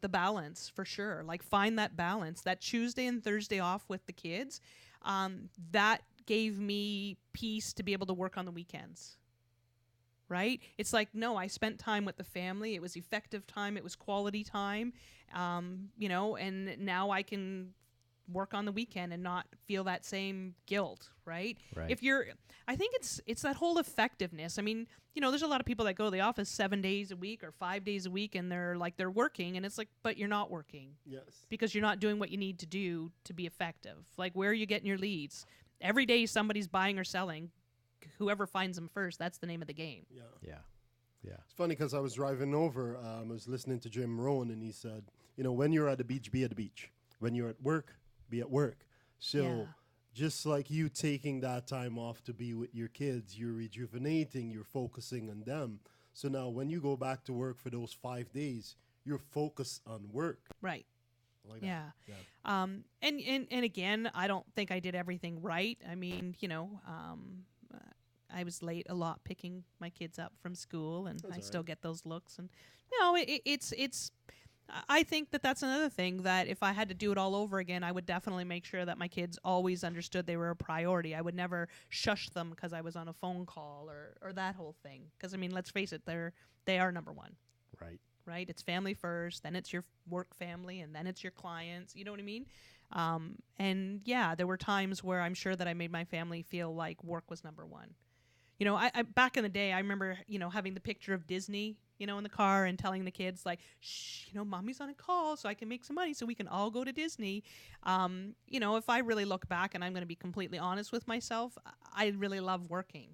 the balance, for sure. Like, find that balance. That Tuesday and Thursday off with the kids, that gave me peace to be able to work on the weekends. Right? It's like, no, I spent time with the family. It was effective time. It was quality time, and now I can work on the weekend and not feel that same guilt, right? Right. I think it's that whole effectiveness. I mean, there's a lot of people that go to the office 7 days a week or 5 days a week, and they're working, and it's like, but you're not working. Yes. Because you're not doing what you need to do to be effective. Like, where are you getting your leads? Every day somebody's buying or selling. Whoever finds them first, that's the name of the game. Yeah. It's funny because I was driving over, I was listening to Jim Rohn, and he said, when you're at the beach, be at the beach. When you're at work, be at work. So just like you taking that time off to be with your kids, you're rejuvenating, you're focusing on them. So now when you go back to work for those 5 days, you're focused on work. Right. Like Yeah. that. And again, I don't think I did everything right. I mean, I was late a lot picking my kids up from school, and I still get those looks. And it's. I think that's another thing, that if I had to do it all over again, I would definitely make sure that my kids always understood they were a priority. I would never shush them because I was on a phone call or that whole thing. Because I mean, let's face it, they are number one. Right. Right? It's family first, then it's your work family, and then it's your clients. You know what I mean? And there were times where I'm sure that I made my family feel like work was number one. I back in the day, I remember, having the picture of Disney, in the car and telling the kids, like, shh, mommy's on a call so I can make some money so we can all go to Disney. If I really look back, and I'm going to be completely honest with myself, I really love working.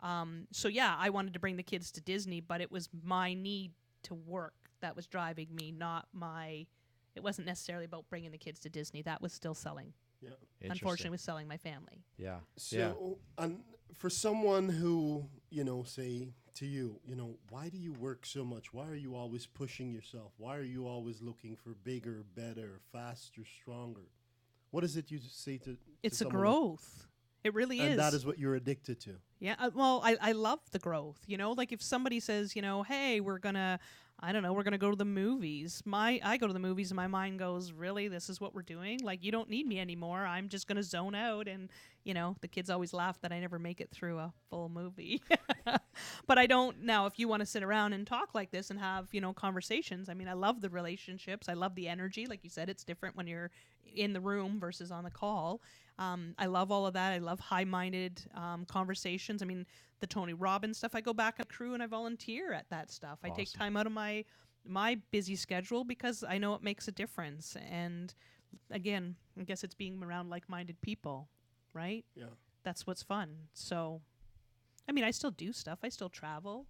I wanted to bring the kids to Disney, but it was my need to work that was driving me, it wasn't necessarily about bringing the kids to Disney. That was still selling. Yeah. Unfortunately, was selling my family. Yeah. So, and for someone who, say to you, why do you work so much? Why are you always pushing yourself? Why are you always looking for bigger, better, faster, stronger? What is it you say to It's a someone growth. It really is. And that is what you're addicted to. Yeah. Well, I love the growth. Like if somebody says, hey, we're going to go to the movies. I go to the movies and my mind goes, really? This is what we're doing? Like, you don't need me anymore. I'm just going to zone out. And, the kids always laugh that I never make it through a full movie. But I don't. Now, if you want to sit around and talk like this and have, conversations, I mean, I love the relationships. I love the energy. Like you said, it's different when you're in the room versus on the call. I love all of that. I love high-minded conversations. I mean, the Tony Robbins stuff, I go back on crew and I volunteer at that stuff. Awesome. I take time out of my busy schedule because I know it makes a difference. And again, I guess it's being around like-minded people, right? Yeah. That's what's fun. So, I mean, I still do stuff. I still travel.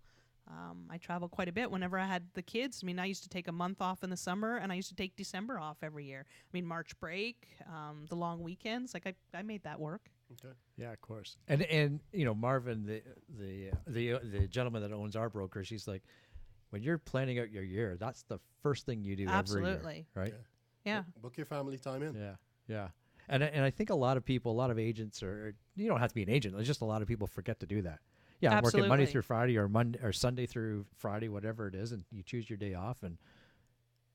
I travel quite a bit whenever I had the kids. I mean, I used to take a month off in the summer, and I used to take December off every year. I mean, March break, the long weekends. Like, I made that work. Okay. Yeah, of course. And Marvin, the gentleman that owns our broker, she's like, when you're planning out your year, that's the first thing you do every year. Absolutely. Right? Yeah. Book your family time in. Yeah. And I think a lot of agents you don't have to be an agent. It's just a lot of people forget to do that. Yeah, I'm working Monday Absolutely. through Friday or Monday or Sunday through Friday, whatever it is, and you choose your day off. And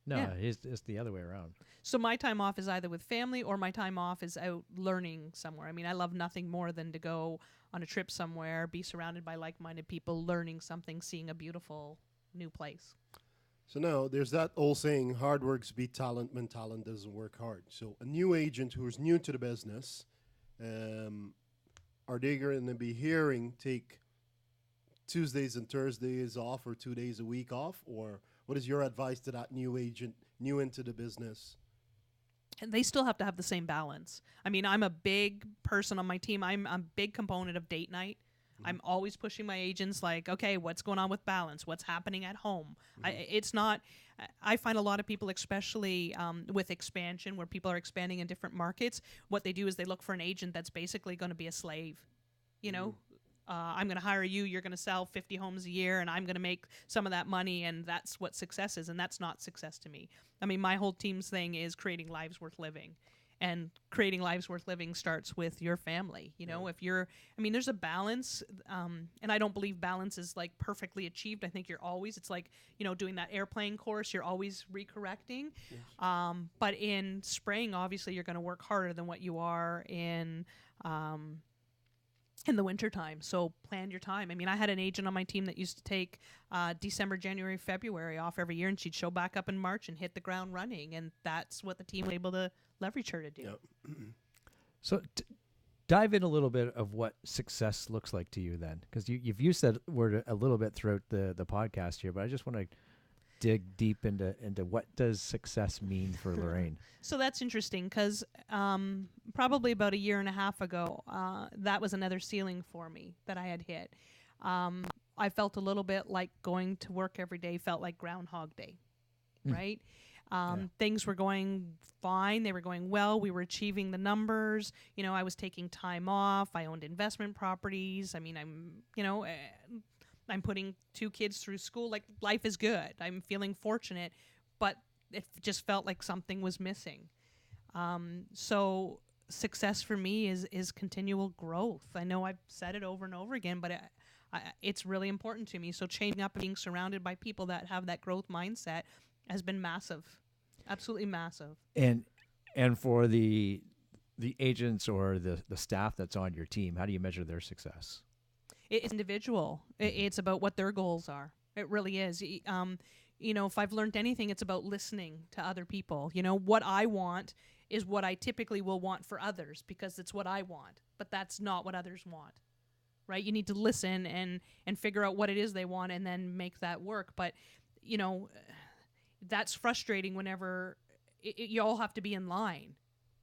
no, Yeah. it's the other way around. So my time off is either with family or my time off is out learning somewhere. I mean, I love nothing more than to go on a trip somewhere, be surrounded by like-minded people, learning something, seeing a beautiful new place. So now there's that old saying, hard works beat talent when talent doesn't work hard. So a new agent who's new to the business, are they going to be hearing take Tuesdays and Thursdays off or 2 days a week off? Or what is your advice to that new agent, new into the business? And they still have to have the same balance. I mean, I'm a big person on my team. I'm a big component of date night. I'm always pushing my agents like, okay, what's going on with balance? What's happening at home? I find a lot of people, especially with expansion, where people are expanding in different markets, what they do is they look for an agent that's basically going to be a slave. You know, I'm going to hire you, you're going to sell 50 homes a year, and I'm going to make some of that money, and that's what success is, and that's not success to me. I mean, my whole team's thing is creating lives worth living. And creating lives worth living starts with your family. You know, if you're, I mean, there's a balance, and I don't believe balance is like perfectly achieved. I think you're always, it's like, you know, doing that airplane course, you're always recorrecting. Yes. But in spraying, obviously, you're going to work harder than what you are in the wintertime. So plan your time. I mean, I had an agent on my team that used to take December, January, February off every year, and she'd show back up in March and hit the ground running. And that's what the team was able to leverage her to do. Yep. So dive in a little bit of what success looks like to you then, because you've used that word a little bit throughout the podcast here, but I just want to dig deep into what does success mean for Lorraine. So that's interesting because probably about a year and a half ago, that was another ceiling for me that I had hit. I felt a little bit like going to work every day felt like Groundhog Day, right? Things were going fine. They were going well. We were achieving the numbers. You know, I was taking time off. I owned investment properties. I mean, I'm putting 2 kids through school. Like, life is good. I'm feeling fortunate, but it just felt like something was missing. So success for me is continual growth. I know I've said it over and over again, but it's really important to me. So changing up and being surrounded by people that have that growth mindset has been massive, absolutely massive. And for the agents or the staff that's on your team, how do you measure their success? It's individual. It's about what their goals are. It really is. You know, if I've learned anything, it's about listening to other people. You know, what I want is what I typically will want for others because it's what I want, but that's not what others want, right? You need to listen and figure out what it is they want and then make that work. But, you know, that's frustrating whenever you all have to be in line,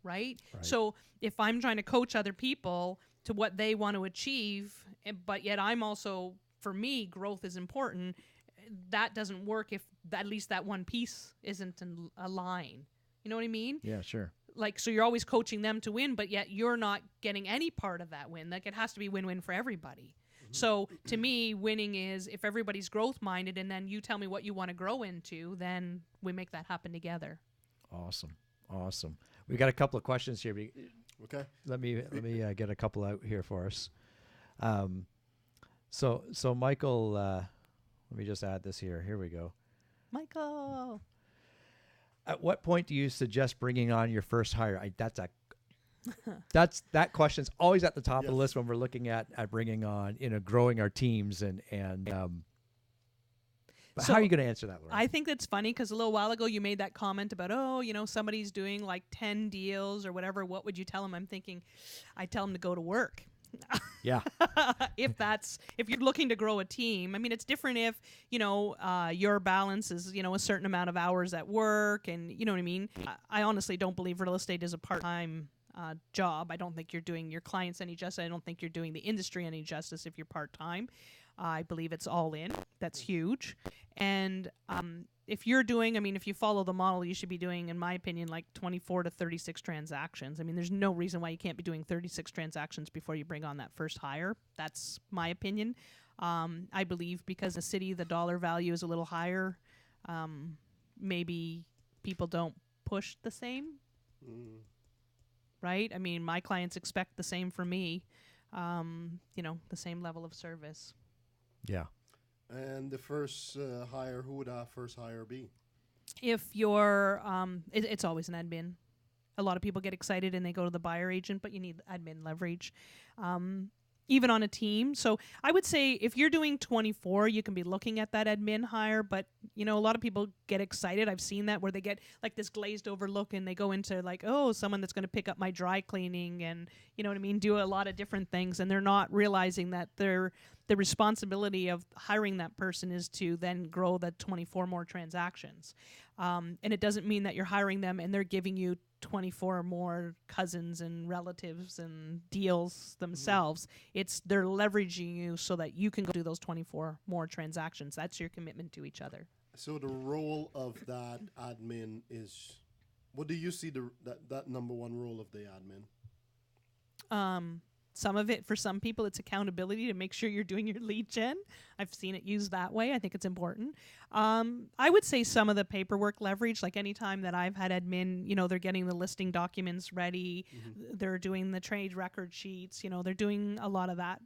right? So if I'm trying to coach other people to what they want to achieve, but yet I'm also, for me, growth is important, that doesn't work if at least that one piece isn't in a line. You know what I mean? Yeah, sure. Like, so you're always coaching them to win, but yet you're not getting any part of that win. Like, it has to be win-win for everybody. So to me, winning is if everybody's growth minded and then you tell me what you want to grow into, then we make that happen together. Awesome. We got a couple of questions here. Okay. Let me get a couple out here for us. So Michael, let me just add this here. Here we go. Michael. At what point do you suggest bringing on your first hire? That question's always at the top of the list when we're looking at bringing on, growing our teams but So how are you going to answer that, Lorraine? I think that's funny because a little while ago you made that comment about, somebody's doing like 10 deals or whatever. What would you tell them? I'm thinking, I tell them to go to work. Yeah. If you're looking to grow a team, I mean, it's different if, your balance is, a certain amount of hours at work and you know what I mean? I honestly don't believe real estate is a part-time job. I don't think you're doing your clients any justice. I don't think you're doing the industry any justice if you're part-time. I believe it's all in. That's huge. And if you follow the model, you should be doing, in my opinion, like 24 to 36 transactions. I mean, there's no reason why you can't be doing 36 transactions before you bring on that first hire. That's my opinion. I believe because the city, the dollar value is a little higher, maybe people don't push the same. Right? I mean, my clients expect the same from me. the same level of service. Yeah. And the first hire, who would our first hire be? If you're, it's always an admin. A lot of people get excited and they go to the buyer agent, but you need admin leverage. Even on a team. So I would say if you're doing 24, you can be looking at that admin hire, but a lot of people get excited. I've seen that where they get like this glazed over look and they go into like, oh, someone that's going to pick up my dry cleaning and do a lot of different things. And they're not realizing that the responsibility of hiring that person is to then grow the 24 more transactions. And it doesn't mean that you're hiring them and they're giving you 24 more cousins and relatives and deals themselves. It's they're leveraging you so that you can go do those 24 more transactions. That's your commitment to each other. So the role of that admin is, what do you see that number one role of the admin? Some of it, for some people, it's accountability to make sure you're doing your lead gen. I've seen it used that way. I think it's important. I would say some of the paperwork leverage, like anytime that I've had admin, they're getting the listing documents ready. They're doing the trade record sheets. They're doing a lot of that.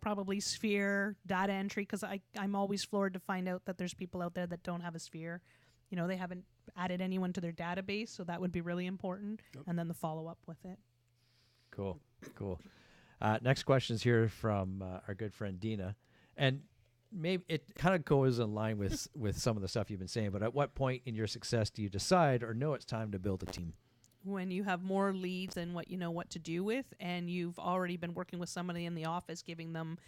Probably Sphere, data entry, because I'm always floored to find out that there's people out there that don't have a Sphere. They haven't added anyone to their database, so that would be really important. Yep. And then the follow-up with it. Cool. Next question is here from our good friend Dina, and maybe it kind of goes in line with some of the stuff you've been saying. But at what point in your success do you decide or know it's time to build a team? When you have more leads than what you know what to do with, and you've already been working with somebody in the office, giving them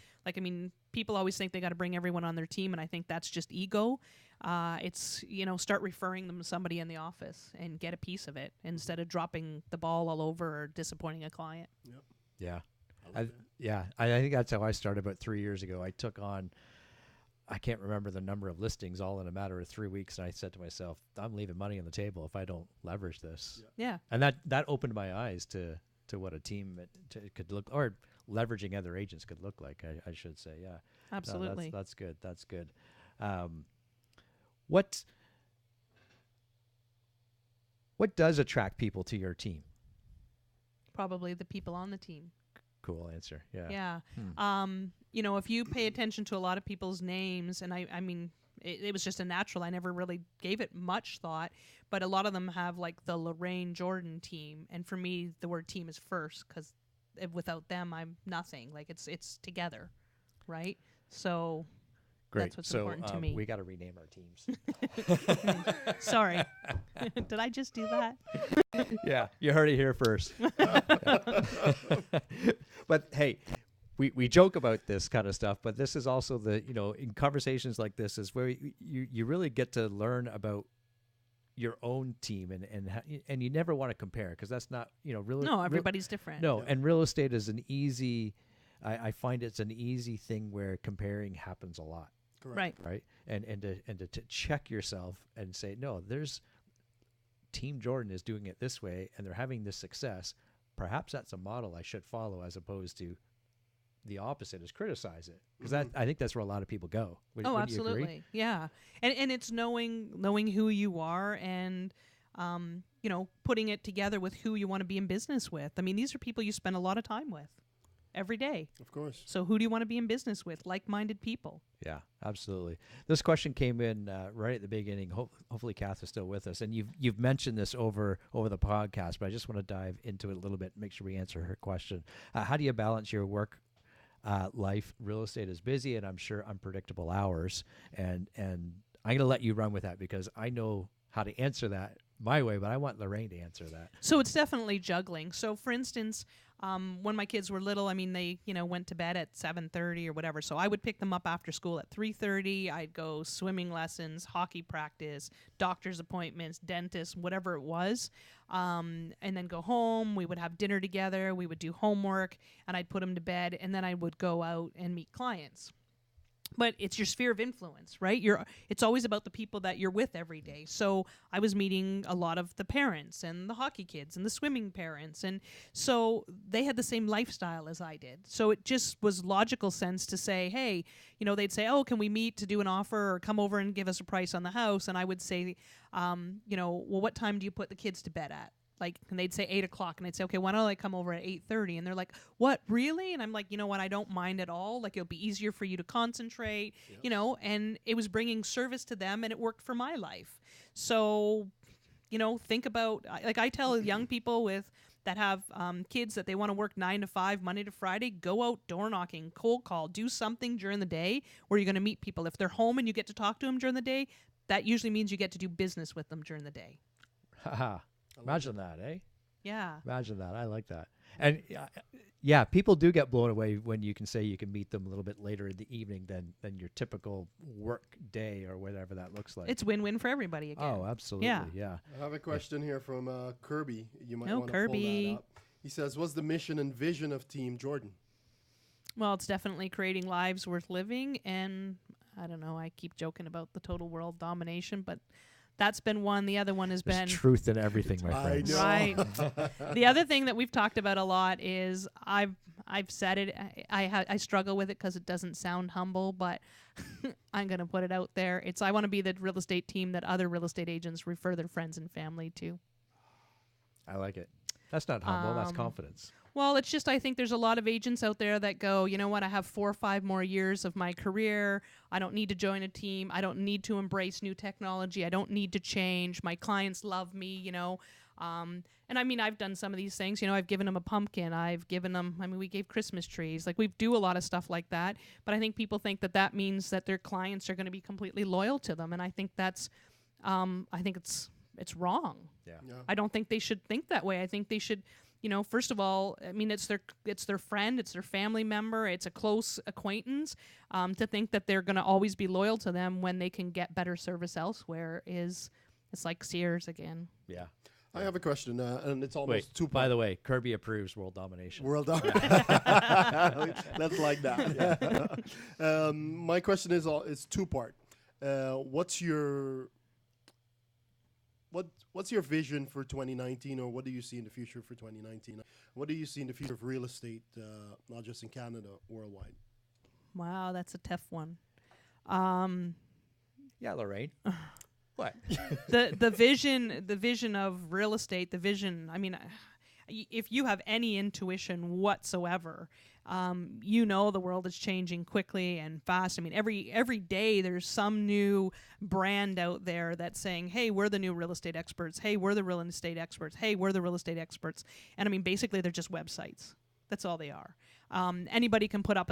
people always think they got to bring everyone on their team, and I think that's just ego. It's start referring them to somebody in the office and get a piece of it instead of dropping the ball all over or disappointing a client. Yep. Yeah. I think that's how I started about 3 years ago. I took on, I can't remember the number of listings all in a matter of 3 weeks. And I said to myself, I'm leaving money on the table if I don't leverage this. Yeah. And that opened my eyes to what a team could look, or leveraging other agents could look like, I should say. Yeah. Absolutely. No, that's good. That's good. What does attract people to your team? Probably the people on the team. Cool answer. Yeah. Yeah. If you pay attention to a lot of people's names, and I mean, it was just a natural. I never really gave it much thought, but a lot of them have like the Lorraine Jordan team. And for me, the word team is first, because without them, I'm nothing. Like it's together. Right. So great. That's what's important to me. We got to rename our teams. Sorry. Did I just do that? Yeah, you heard it here first. But hey, we joke about this kind of stuff, but this is also in conversations like this is where you really get to learn about your own team and you never want to compare, because that's not, really. No, everybody's different. No, and real estate is an easy, I find it's an easy thing where comparing happens a lot. Correct. Right. And to check yourself and say, no, there's Team Jordan is doing it this way and they're having this success. Perhaps that's a model I should follow, as opposed to the opposite is criticize it. Because I think that's where a lot of people go. Absolutely. You agree? Yeah. And it's knowing who you are and, putting it together with who you want to be in business with. I mean, these are people you spend a lot of time with every day. Of course. So who do you want to be in business with? Like-minded people. Yeah, absolutely. This question came in right at the beginning. Hopefully Kath is still with us. And you've mentioned this over the podcast, but I just want to dive into it a little bit, make sure we answer her question. How do you balance your work life? Real estate is busy, and I'm sure unpredictable hours. And I'm going to let you run with that, because I know how to answer that my way, but I want Lorraine to answer that. So it's definitely juggling. So for instance, when my kids were little, I mean, they, went to bed at 7:30 or whatever. So I would pick them up after school at 3:30. I'd go swimming lessons, hockey practice, doctor's appointments, dentist, whatever it was. And then go home. We would have dinner together. We would do homework, and I'd put them to bed, and then I would go out and meet clients. But it's your sphere of influence, right? It's always about the people that you're with every day. So I was meeting a lot of the parents and the hockey kids and the swimming parents. And so they had the same lifestyle as I did. So it just was logical sense to say, hey, they'd say, oh, can we meet to do an offer or come over and give us a price on the house? And I would say, well, what time do you put the kids to bed at? and they'd say 8 o'clock, and I'd say, okay, why don't I come over at 8:30? And they're like, what, really? And I'm like, you know what? I don't mind at all. Like, it'll be easier for you to concentrate, and it was bringing service to them, and it worked for my life. So, think about, I tell young people that have kids that they want to work 9 to 5, Monday to Friday, go out door knocking, cold call, do something during the day where you're going to meet people. If they're home and you get to talk to them during the day, that usually means you get to do business with them during the day. Haha. Imagine that, eh? Yeah. Imagine that. I like that. And yeah, people do get blown away when you can say you can meet them a little bit later in the evening than your typical work day or whatever that looks like. It's win-win for everybody again. Oh, absolutely. Yeah. I have a question here from Kirby. You might want to Kirby. pull that up. He says, what's the mission and vision of Team Jordan? Well, it's definitely creating lives worth living. And I don't know, I keep joking about the total world domination, but that's been one. The other one has There's been truth in everything, my friends. Right. The other thing that we've talked about a lot is I've said it. I struggle with it because it doesn't sound humble, but I'm going to put it out there. I want to be the real estate team that other real estate agents refer their friends and family to. I like it. That's not humble. That's confidence. Well, it's just I think there's a lot of agents out there that go, you know what, I have 4 or 5 more years of my career. I don't need to join a team. I don't need to embrace new technology. I don't need to change. My clients love me, And I mean, I've done some of these things. I've given them a pumpkin. We gave Christmas trees. Like, we do a lot of stuff like that. But I think people think that means that their clients are going to be completely loyal to them. And I think it's wrong. Yeah. I don't think they should think that way. I think they should, first of all, I mean, it's their friend, it's their family member, it's a close acquaintance. To think that they're going to always be loyal to them when they can get better service elsewhere it's like Sears again. Yeah. I have a question, and it's almost Wait, 2 by the way, Kirby approves world domination. World domination. Let's like that. Yeah. My question is 2-part. What's your vision for 2019, or what do you see in the future for 2019? What do you see in the future of real estate, not just in Canada, worldwide? Wow, that's a tough one. Yeah, Lorraine. What? the vision of real estate, I mean, if you have any intuition whatsoever, the world is changing quickly and fast. I mean, every day there's some new brand out there that's saying, hey, we're the new real estate experts. Hey, we're the real estate experts. Hey, we're the real estate experts. And I mean, basically they're just websites. That's all they are. Anybody can put up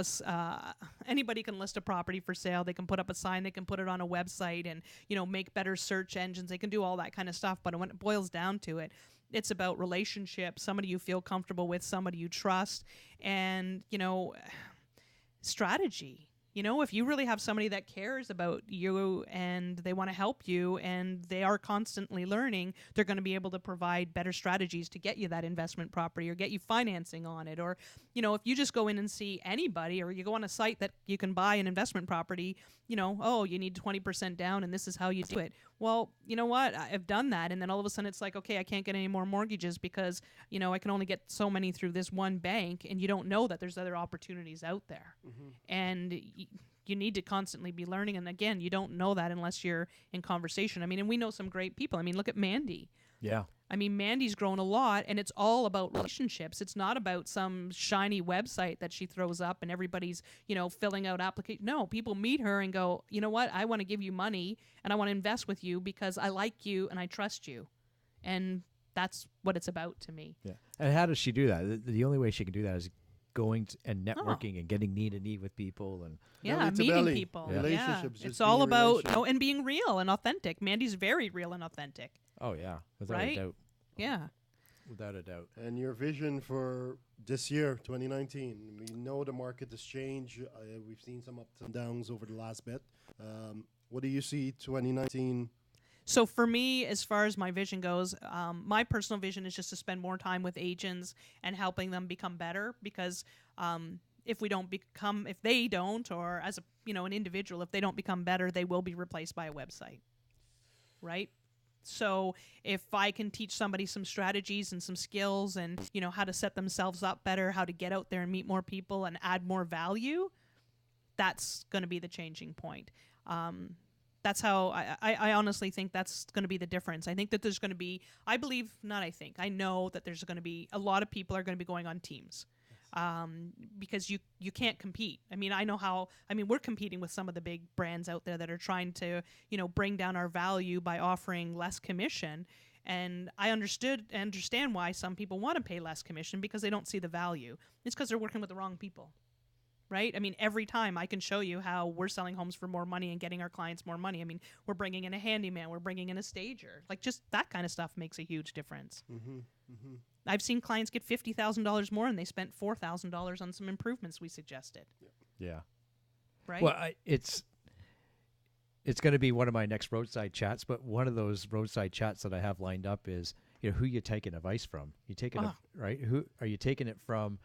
anybody can list a property for sale. They can put up a sign. They can put it on a website and, make better search engines. They can do all that kind of stuff. But when it boils down to it, it's about relationships, somebody you feel comfortable with, somebody you trust, and, strategy. If you really have somebody that cares about you and they want to help you and they are constantly learning, they're going to be able to provide better strategies to get you that investment property or get you financing on it. Or, if you just go in and see anybody, or you go on a site that you can buy an investment property, you need 20% down and this is how you do it. Well, you know what? I've done that. And then all of a sudden it's like, okay, I can't get any more mortgages because, I can only get so many through this one bank, and you don't know that there's other opportunities out there. Mm-hmm. And you need to constantly be learning. And again, you don't know that unless you're in conversation. I mean, and we know some great people. I mean, look at Mandy. Yeah. I mean, Mandy's grown a lot, and it's all about relationships. It's not about some shiny website that she throws up and everybody's, filling out applications. No, people meet her and go, you know what? I want to give you money and I want to invest with you because I like you and I trust you. And that's what it's about to me. Yeah. And how does she do that? The only way she can do that is going and networking and getting knee to knee with people and meeting people. Yeah. Relationships. It's all about and being real and authentic. Mandy's very real and authentic. Oh yeah, without a doubt. Yeah, without a doubt. And your vision for this year, 2019? We know the market has changed. We've seen some ups and downs over the last bit. What do you see 2019? So for me, as far as my vision goes, my personal vision is just to spend more time with agents and helping them become better. Because if they don't, or as an individual, if they don't become better, they will be replaced by a website, right? So if I can teach somebody some strategies and some skills and, how to set themselves up better, how to get out there and meet more people and add more value, that's going to be the changing point. that's how I honestly think that's going to be the difference. I think that there's going to be, I know that there's going to be a lot of people are going to be going on teams. Because you can't compete. I mean, we're competing with some of the big brands out there that are trying to, bring down our value by offering less commission. And I understand why some people want to pay less commission because they don't see the value. It's because they're working with the wrong people, right? I mean, every time I can show you how we're selling homes for more money and getting our clients more money. I mean, we're bringing in a handyman, we're bringing in a stager. Like, just that kind of stuff makes a huge difference. Mm-hmm. Mm-hmm. I've seen clients get $50,000 more and they spent $4,000 on some improvements we suggested. Yeah. Right? Well, it's going to be one of my next roadside chats, but one of those roadside chats that I have lined up is, who you taking advice from? You taking it, right? Who are you taking it from?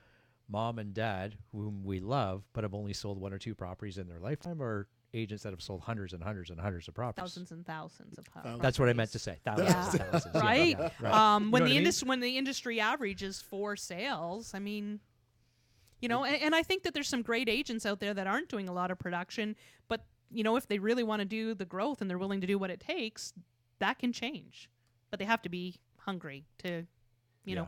Mom and dad, whom we love, but have only sold 1 or 2 properties in their lifetime, or agents that have sold hundreds and hundreds and hundreds of properties? Thousands and thousands of properties. That's what I meant to say. Thousands and thousands. Right? Yeah, right. When the industry average is 4 sales, I mean, and I think that there's some great agents out there that aren't doing a lot of production, but if they really want to do the growth and they're willing to do what it takes, that can change. But they have to be hungry to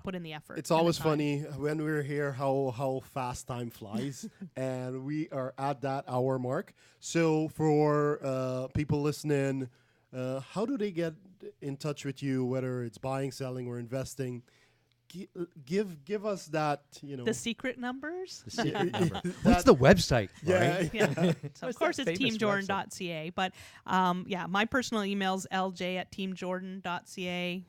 put in the effort. It's always funny when we're here how fast time flies, and we are at that hour mark. So for people listening, how do they get in touch with you, whether it's buying, selling, or investing? Give us that, the secret numbers. The secret number. What's the website? Yeah, yeah. So of course it's teamjordan.ca, but my personal email is lj@teamjordan.ca.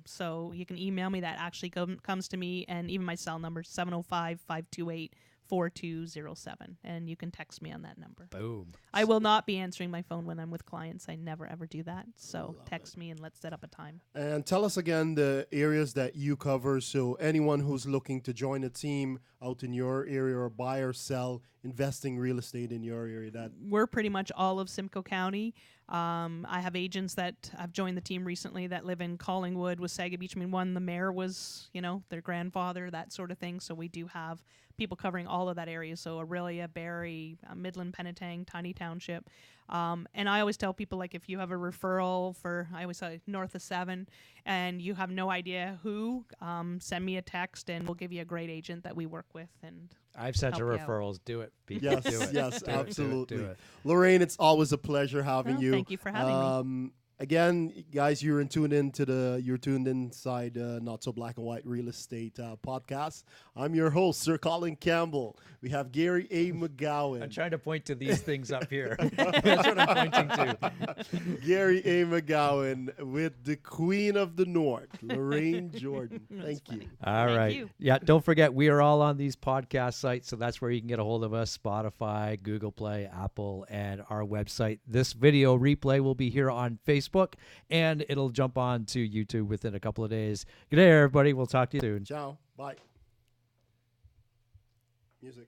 So you can email me. That actually comes to me, and even my cell number 705-528-4207, and you can text me on that number. Boom. I will not be answering my phone when I'm with clients. I never ever do that. So text me and let's set up a time. And tell us again the areas that you cover, so anyone who's looking to join a team out in your area or buy or sell investing real estate in your area. That we're pretty much all of Simcoe County. I have agents that have joined the team recently that live in Collingwood, Wasaga Beach. I mean, the mayor was, their grandfather, that sort of thing. So we do have people covering all of that area. So Aurelia, Barrie, Midland, Penetang, Tiny Township. And I always tell people, like, if you have a referral for, I always say north of 7, and you have no idea who, send me a text and we'll give you a great agent that we work with. And I've sent you referrals. Do it. Yes, do it. Yes, do absolutely. Do it. Lorraine, it's always a pleasure having you. Thank you for having me. Again, guys, you're tuned inside Not So Black and White Real Estate podcast. I'm your host, SirColin Campbell. We have Gary A. McGowan. I'm trying to point to these things up here. That's what I'm pointing to. Gary A. McGowan with the Queen of the North, Lorraine Jordan. Thank you. All right. You. Yeah, don't forget, we are all on these podcast sites, so that's where you can get a hold of us: Spotify, Google Play, Apple, and our website. This video replay will be here on Facebook, and it'll jump on to YouTube within a couple of days. Good day, everybody. We'll talk to you soon. Ciao. Bye. Music.